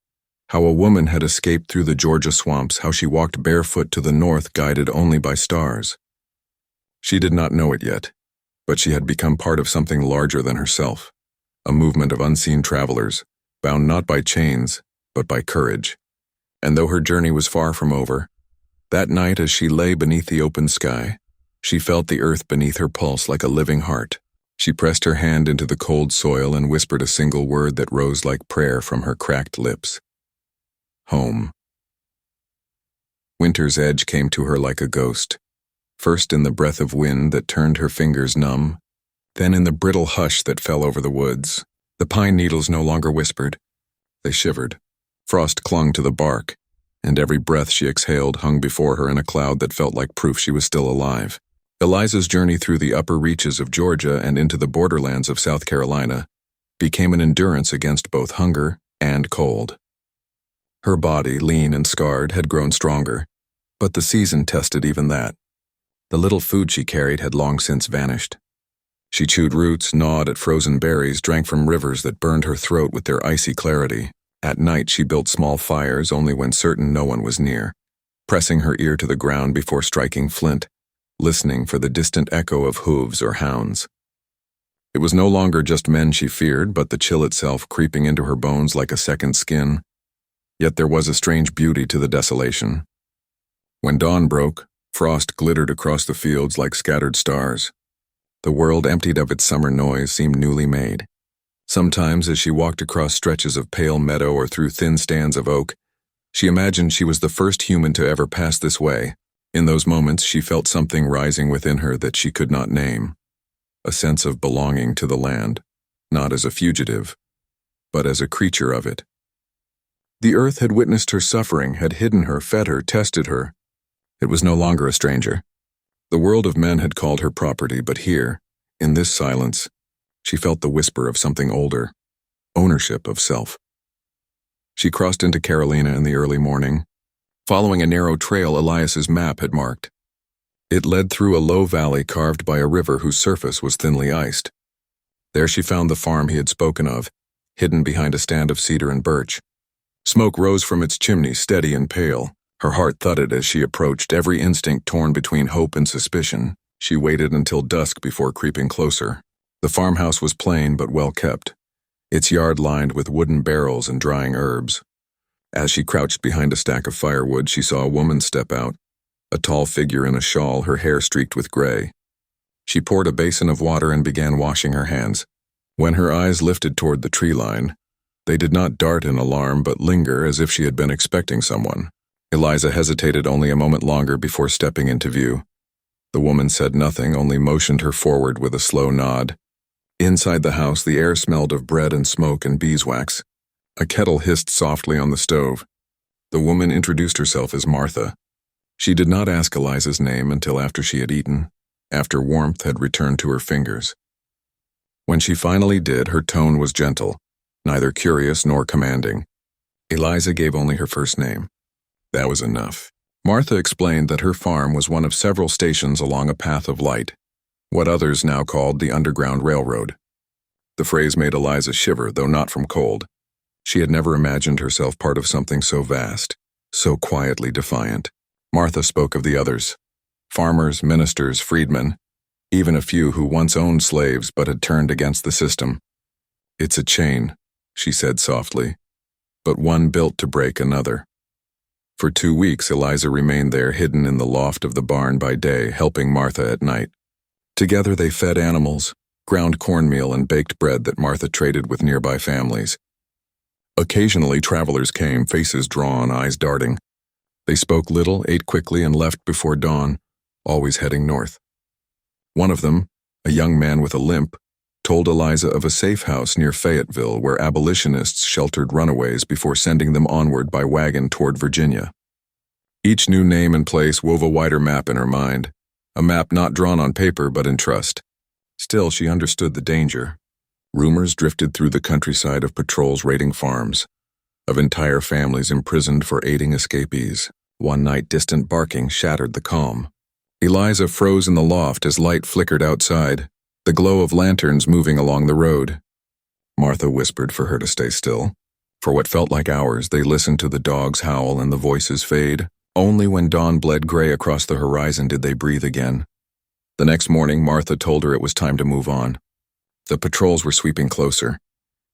how a woman had escaped through the Georgia swamps, how she walked barefoot to the north, guided only by stars. She did not know it yet, but she had become part of something larger than herself, a movement of unseen travelers, bound not by chains, but by courage. And though her journey was far from over, that night as she lay beneath the open sky, she felt the earth beneath her pulse like a living heart. She pressed her hand into the cold soil and whispered a single word that rose like prayer from her cracked lips. Home. Winter's edge came to her like a ghost, first in the breath of wind that turned her fingers numb, then in the brittle hush that fell over the woods. The pine needles no longer whispered. They shivered. Frost clung to the bark, and every breath she exhaled hung before her in a cloud that felt like proof she was still alive. Eliza's journey through the upper reaches of Georgia and into the borderlands of South Carolina became an endurance against both hunger and cold. Her body, lean and scarred, had grown stronger, but the season tested even that. The little food she carried had long since vanished. She chewed roots, gnawed at frozen berries, drank from rivers that burned her throat with their icy clarity. At night she built small fires only when certain no one was near, pressing her ear to the ground before striking flint, listening for the distant echo of hooves or hounds. It was no longer just men she feared, but the chill itself creeping into her bones like a second skin. Yet there was a strange beauty to the desolation. When dawn broke, frost glittered across the fields like scattered stars. The world, emptied of its summer noise, seemed newly made. Sometimes, as she walked across stretches of pale meadow or through thin stands of oak, she imagined she was the first human to ever pass this way. In those moments, she felt something rising within her that she could not name, a sense of belonging to the land, not as a fugitive, but as a creature of it. The earth had witnessed her suffering, had hidden her, fed her, tested her. It was no longer a stranger. The world of men had called her property, but here, in this silence, she felt the whisper of something older, ownership of self. She crossed into Carolina in the early morning, following a narrow trail Elias's map had marked. It led through a low valley carved by a river whose surface was thinly iced. There she found the farm he had spoken of, hidden behind a stand of cedar and birch. Smoke rose from its chimney, steady and pale. Her heart thudded as she approached, every instinct torn between hope and suspicion. She waited until dusk before creeping closer. The farmhouse was plain but well kept, its yard lined with wooden barrels and drying herbs. As she crouched behind a stack of firewood, she saw a woman step out, a tall figure in a shawl, her hair streaked with gray. She poured a basin of water and began washing her hands. When her eyes lifted toward the tree line, they did not dart in alarm but linger as if she had been expecting someone. Eliza hesitated only a moment longer before stepping into view. The woman said nothing, only motioned her forward with a slow nod. Inside the house, the air smelled of bread and smoke and beeswax. A kettle hissed softly on the stove. The woman introduced herself as Martha. She did not ask Eliza's name until after she had eaten, after warmth had returned to her fingers. When she finally did, her tone was gentle, neither curious nor commanding. Eliza gave only her first name. That was enough. Martha explained that her farm was one of several stations along a path of light, what others now called the Underground Railroad. The phrase made Eliza shiver, though not from cold. She had never imagined herself part of something so vast, so quietly defiant. Martha spoke of the others, farmers, ministers, freedmen, even a few who once owned slaves but had turned against the system. It's a chain, she said softly, but one built to break another. For 2 weeks, Eliza remained there, hidden in the loft of the barn by day, helping Martha at night. Together they fed animals, ground cornmeal and baked bread that Martha traded with nearby families. Occasionally travelers came, faces drawn, eyes darting. They spoke little, ate quickly, and left before dawn, always heading north. One of them, a young man with a limp, told Eliza of a safe house near Fayetteville where abolitionists sheltered runaways before sending them onward by wagon toward Virginia. Each new name and place wove a wider map in her mind, a map not drawn on paper but in trust. Still, she understood the danger. Rumors drifted through the countryside of patrols raiding farms, of entire families imprisoned for aiding escapees. One night, distant barking shattered the calm. Eliza froze in the loft as light flickered outside, the glow of lanterns moving along the road. Martha whispered for her to stay still. For what felt like hours, they listened to the dogs howl and the voices fade. Only when dawn bled gray across the horizon did they breathe again. The next morning, Martha told her it was time to move on. The patrols were sweeping closer,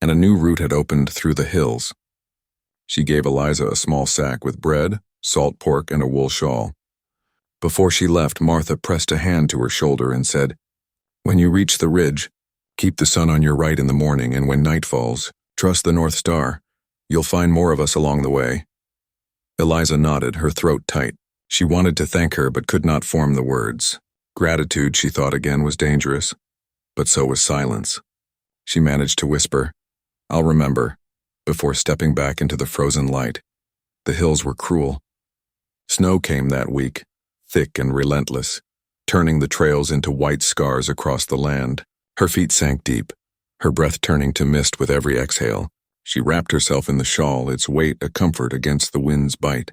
and a new route had opened through the hills. She gave Eliza a small sack with bread, salt pork, and a wool shawl. Before she left, Martha pressed a hand to her shoulder and said, "When you reach the ridge, keep the sun on your right in the morning, and when night falls, trust the North Star. You'll find more of us along the way." Eliza nodded, her throat tight. She wanted to thank her but could not form the words. Gratitude, she thought again, was dangerous, but so was silence. She managed to whisper, "I'll remember," before stepping back into the frozen light. The hills were cruel. Snow came that week, thick and relentless, turning the trails into white scars across the land. Her feet sank deep, her breath turning to mist with every exhale. She wrapped herself in the shawl, its weight a comfort against the wind's bite.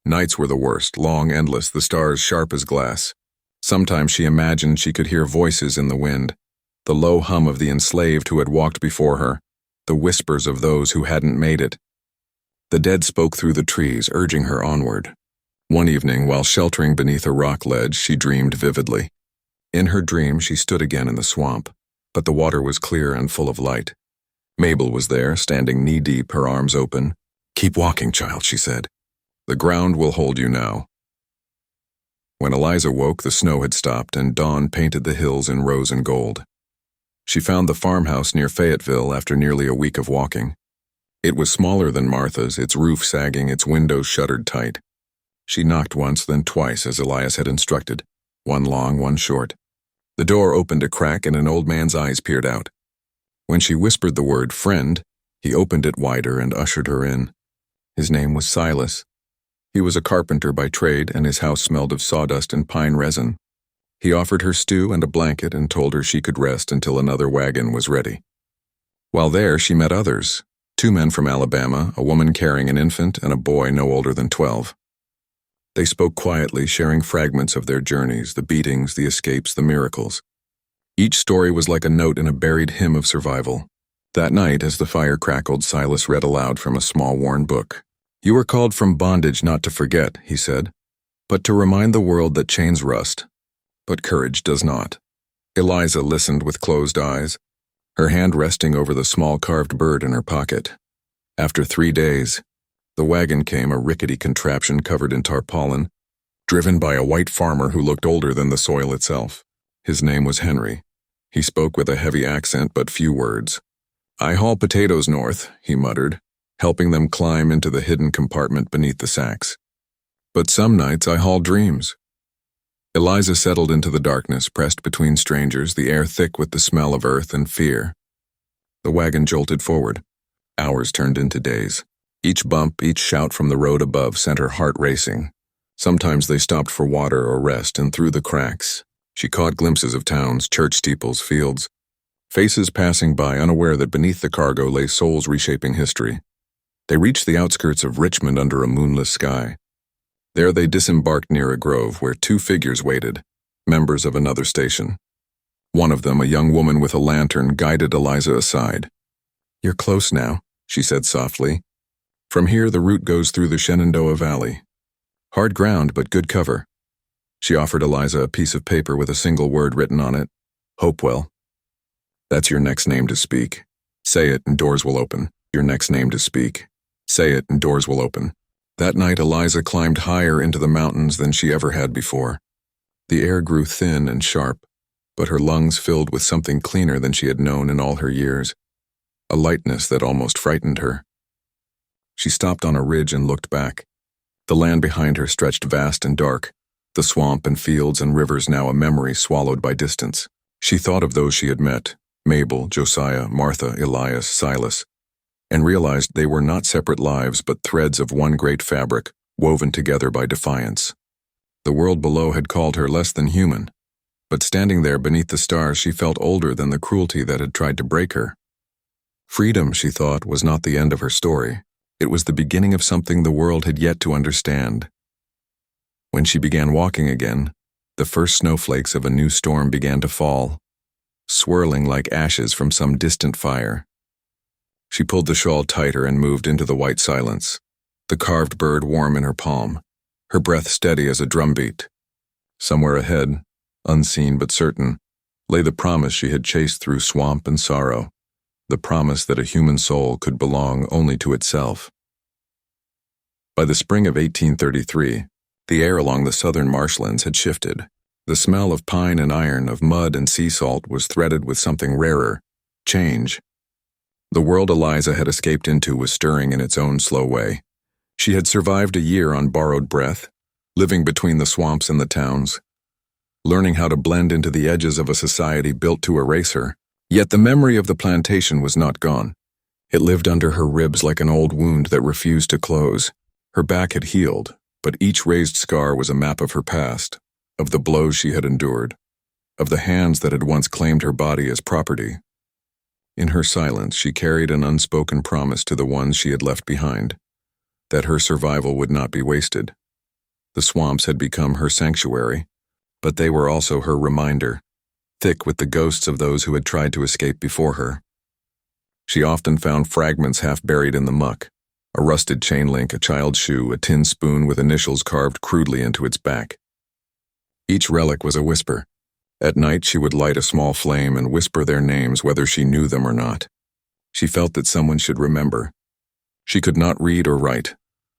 Nights were the worst, long, endless, the stars sharp as glass. Sometimes she imagined she could hear voices in the wind, the low hum of the enslaved who had walked before her, the whispers of those who hadn't made it. The dead spoke through the trees, urging her onward. One evening, while sheltering beneath a rock ledge, she dreamed vividly. In her dream, she stood again in the swamp, but the water was clear and full of light. Mabel was there, standing knee-deep, her arms open. "Keep walking, child," she said. "The ground will hold you now." When Eliza woke, the snow had stopped, and dawn painted the hills in rose and gold. She found the farmhouse near Fayetteville after nearly a week of walking. It was smaller than Martha's, its roof sagging, its windows shuttered tight. She knocked once, then twice, as Elias had instructed, one long, one short. The door opened a crack, and an old man's eyes peered out. When she whispered the word "friend," he opened it wider and ushered her in. His name was Silas. He was a carpenter by trade, and his house smelled of sawdust and pine resin. He offered her stew and a blanket and told her she could rest until another wagon was ready. While there, she met others, 2 men from Alabama, a woman carrying an infant, and a boy no older than 12. They spoke quietly, sharing fragments of their journeys, the beatings, the escapes, the miracles. Each story was like a note in a buried hymn of survival. That night, as the fire crackled, Silas read aloud from a small worn book. "You were called from bondage not to forget," he said, "but to remind the world that chains rust, but courage does not." Eliza listened with closed eyes, her hand resting over the small carved bird in her pocket. After 3 days, the wagon came, a rickety contraption covered in tarpaulin, driven by a white farmer who looked older than the soil itself. His name was Henry. He spoke with a heavy accent but few words. "I haul potatoes north," he muttered, helping them climb into the hidden compartment beneath the sacks. "But some nights I haul dreams." Eliza settled into the darkness, pressed between strangers, the air thick with the smell of earth and fear. The wagon jolted forward. Hours turned into days. Each bump, each shout from the road above sent her heart racing. Sometimes they stopped for water or rest, and through the cracks, she caught glimpses of towns, church steeples, fields, faces passing by, unaware that beneath the cargo lay souls reshaping history. They reached the outskirts of Richmond under a moonless sky. There they disembarked near a grove where 2 figures waited, members of another station. One of them, a young woman with a lantern, guided Eliza aside. "You're close now," she said softly. "From here the route goes through the Shenandoah Valley. Hard ground, but good cover." She offered Eliza a piece of paper with a single word written on it, "Hopewell." "That's your next name to speak. Say it and doors will open. Your next name to speak. Say it and doors will open." That night Eliza climbed higher into the mountains than she ever had before. The air grew thin and sharp, but her lungs filled with something cleaner than she had known in all her years, a lightness that almost frightened her. She stopped on a ridge and looked back. The land behind her stretched vast and dark, the swamp and fields and rivers now a memory swallowed by distance. She thought of those she had met, Mabel, Josiah, Martha, Elias, Silas, and realized they were not separate lives but threads of one great fabric, woven together by defiance. The world below had called her less than human, But standing there beneath the stars, she felt older than the cruelty that had tried to break her. Freedom, she thought, was not the end of her story. It was the beginning of something the world had yet to understand. When she began walking again, the first snowflakes of a new storm began to fall, swirling like ashes from some distant fire. She pulled the shawl tighter and moved into the white silence, the carved bird warm in her palm, her breath steady as a drumbeat. Somewhere ahead, unseen but certain, lay the promise she had chased through swamp and sorrow, the promise that a human soul could belong only to itself. By the spring of 1833, the air along the southern marshlands had shifted. The smell of pine and iron, of mud and sea salt was threaded with something rarer, change. The world Eliza had escaped into was stirring in its own slow way. She had survived a year on borrowed breath, living between the swamps and the towns, learning how to blend into the edges of a society built to erase her. Yet the memory of the plantation was not gone. It lived under her ribs like an old wound that refused to close. Her back had healed, but each raised scar was a map of her past, of the blows she had endured, of the hands that had once claimed her body as property. In her silence, she carried an unspoken promise to the ones she had left behind, that her survival would not be wasted. The swamps had become her sanctuary, but they were also her reminder, thick with the ghosts of those who had tried to escape before her. She often found fragments half buried in the muck, a rusted chain link, a child's shoe, a tin spoon with initials carved crudely into its back. Each relic was a whisper. At night she would light a small flame and whisper their names whether she knew them or not. She felt that someone should remember. She could not read or write,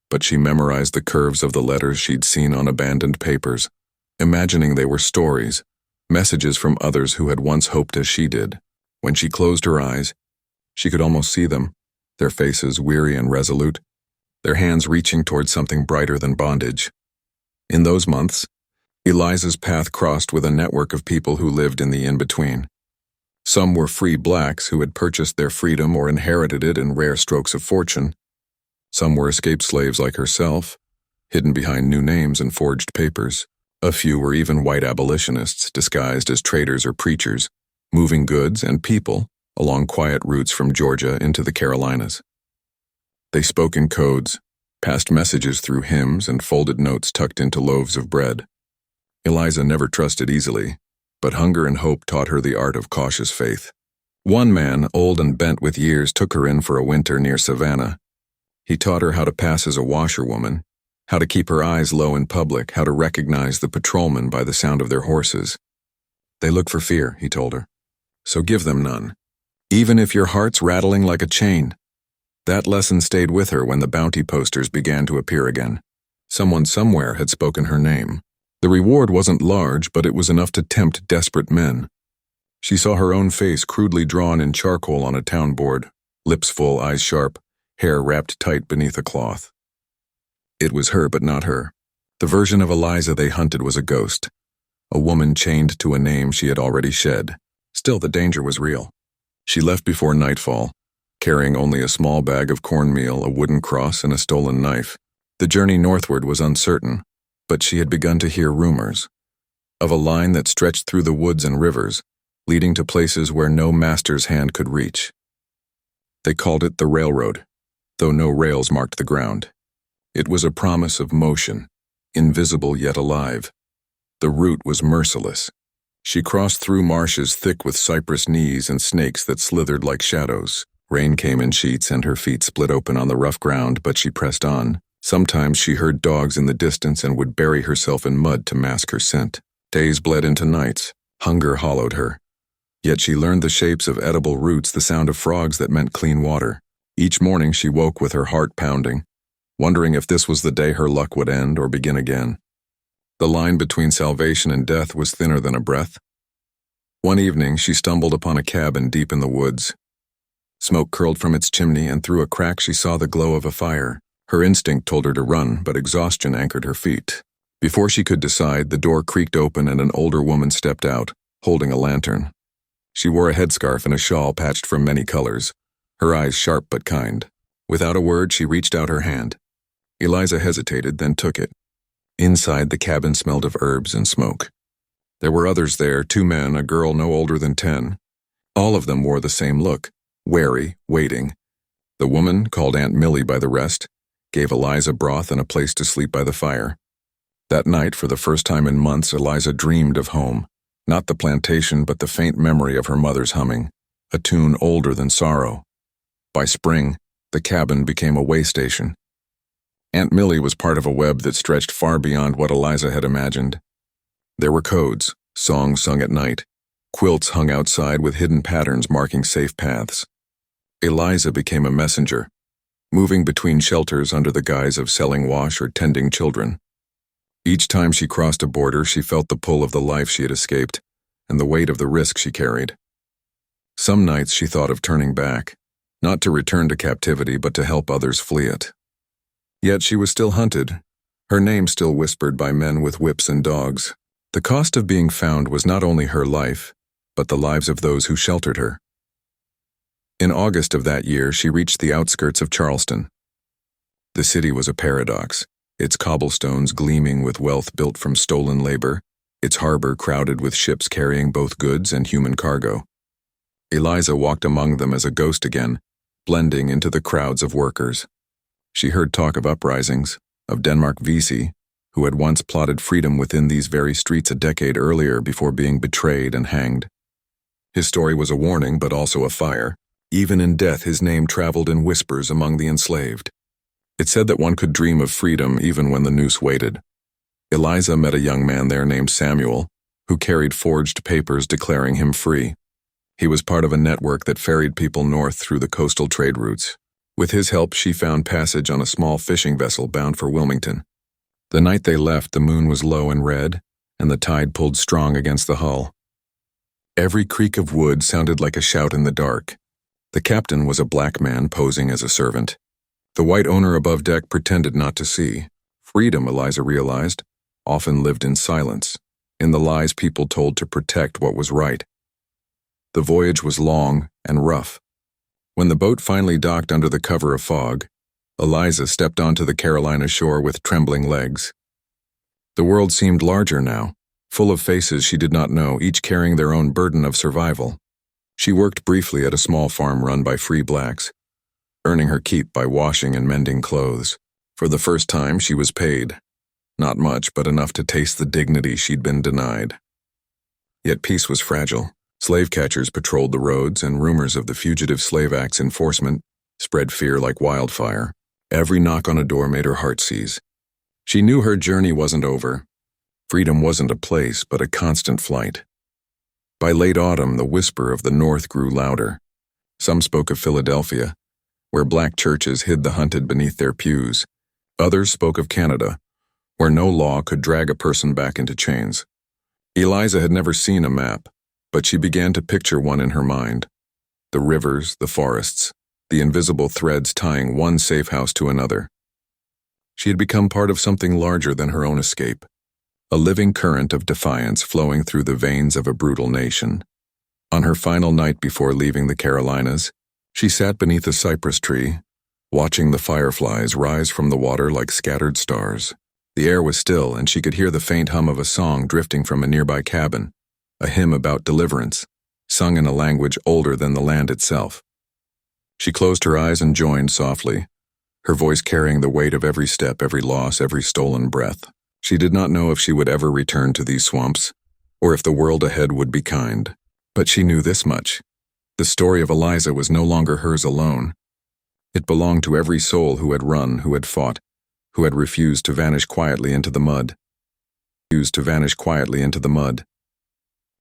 but she memorized the curves of the letters she'd seen on abandoned papers, imagining they were stories, messages from others who had once hoped as she did. When she closed her eyes, she could almost see them, their faces weary and resolute, their hands reaching towards something brighter than bondage. In those months, Eliza's path crossed with a network of people who lived in the in-between. Some were free blacks who had purchased their freedom or inherited it in rare strokes of fortune. Some were escaped slaves like herself, hidden behind new names and forged papers. A few were even white abolitionists disguised as traders or preachers, moving goods and people along quiet routes from Georgia into the Carolinas. They spoke in codes, passed messages through hymns, and folded notes tucked into loaves of bread. Eliza never trusted easily, but hunger and hope taught her the art of cautious faith. One man, old and bent with years, took her in for a winter near Savannah. He taught her how to pass as a washerwoman, how to keep her eyes low in public, how to recognize the patrolmen by the sound of their horses. They look for fear, he told her, so give them none, even if your heart's rattling like a chain. That lesson stayed with her when the bounty posters began to appear again. Someone somewhere had spoken her name. The reward wasn't large, but it was enough to tempt desperate men. She saw her own face crudely drawn in charcoal on a town board, lips full, eyes sharp, hair wrapped tight beneath a cloth. It was her, but not her. The version of Eliza they hunted was a ghost, a woman chained to a name she had already shed. Still, the danger was real. She left before nightfall, carrying only a small bag of cornmeal, a wooden cross, and a stolen knife. The journey northward was uncertain, but she had begun to hear rumors of a line that stretched through the woods and rivers, leading to places where no master's hand could reach. They called it the railroad, though no rails marked the ground. It was a promise of motion, invisible yet alive. The route was merciless. She crossed through marshes thick with cypress knees and snakes that slithered like shadows. Rain came in sheets and her feet split open on the rough ground, but she pressed on. Sometimes she heard dogs in the distance and would bury herself in mud to mask her scent. Days bled into nights. Hunger hollowed her. Yet she learned the shapes of edible roots, the sound of frogs that meant clean water. Each morning she woke with her heart pounding, wondering if this was the day her luck would end or begin again. The line between salvation and death was thinner than a breath. One evening she stumbled upon a cabin deep in the woods. Smoke curled from its chimney, and through a crack she saw the glow of a fire. Her instinct told her to run, but exhaustion anchored her feet. Before she could decide, the door creaked open and an older woman stepped out, holding a lantern. She wore a headscarf and a shawl patched from many colors, her eyes sharp but kind. Without a word, she reached out her hand. Eliza hesitated, then took it. Inside, the cabin smelled of herbs and smoke. There were others there, 2 men, a girl no older than 10. All of them wore the same look, wary, waiting. The woman, called Aunt Millie by the rest, gave Eliza broth and a place to sleep by the fire. That night, for the first time in months, Eliza dreamed of home. Not the plantation, but the faint memory of her mother's humming, a tune older than sorrow. By spring, the cabin became a way station. Aunt Millie was part of a web that stretched far beyond what Eliza had imagined. There were codes, songs sung at night, quilts hung outside with hidden patterns marking safe paths. Eliza became a messenger, moving between shelters under the guise of selling wash or tending children. Each time she crossed a border, she felt the pull of the life she had escaped and the weight of the risk she carried. Some nights she thought of turning back, not to return to captivity but to help others flee it. Yet she was still hunted, her name still whispered by men with whips and dogs. The cost of being found was not only her life, but the lives of those who sheltered her. In August of that year, she reached the outskirts of Charleston. The city was a paradox, its cobblestones gleaming with wealth built from stolen labor, its harbor crowded with ships carrying both goods and human cargo. Eliza walked among them as a ghost again, blending into the crowds of workers. She heard talk of uprisings, of Denmark Vesey, who had once plotted freedom within these very streets a decade earlier before being betrayed and hanged. His story was a warning, but also a fire. Even in death, his name traveled in whispers among the enslaved. It said that one could dream of freedom even when the noose waited. Eliza met a young man there named Samuel, who carried forged papers declaring him free. He was part of a network that ferried people north through the coastal trade routes. With his help, she found passage on a small fishing vessel bound for Wilmington. The night they left, the moon was low and red, and the tide pulled strong against the hull. Every creak of wood sounded like a shout in the dark. The captain was a black man posing as a servant. The white owner above deck pretended not to see. Freedom, Eliza realized, often lived in silence, in the lies people told to protect what was right. The voyage was long and rough. When the boat finally docked under the cover of fog, Eliza stepped onto the Carolina shore with trembling legs. The world seemed larger now, full of faces she did not know, each carrying their own burden of survival. She worked briefly at a small farm run by free blacks, earning her keep by washing and mending clothes. For the first time, she was paid. Not much, but enough to taste the dignity she'd been denied. Yet peace was fragile. Slave catchers patrolled the roads, and rumors of the Fugitive Slave Act's enforcement spread fear like wildfire. Every knock on a door made her heart seize. She knew her journey wasn't over. Freedom wasn't a place, but a constant flight. By late autumn, the whisper of the North grew louder. Some spoke of Philadelphia, where black churches hid the hunted beneath their pews. Others spoke of Canada, where no law could drag a person back into chains. Eliza had never seen a map, but she began to picture one in her mind. The rivers, the forests, the invisible threads tying one safe house to another. She had become part of something larger than her own escape, a living current of defiance flowing through the veins of a brutal nation. On her final night before leaving the Carolinas, she sat beneath a cypress tree, watching the fireflies rise from the water like scattered stars. The air was still, and she could hear the faint hum of a song drifting from a nearby cabin, a hymn about deliverance, sung in a language older than the land itself. She closed her eyes and joined softly, her voice carrying the weight of every step, every loss, every stolen breath. She did not know if she would ever return to these swamps, or if the world ahead would be kind. But she knew this much. The story of Eliza was no longer hers alone. It belonged to every soul who had run, who had fought, who had refused to vanish quietly into the mud.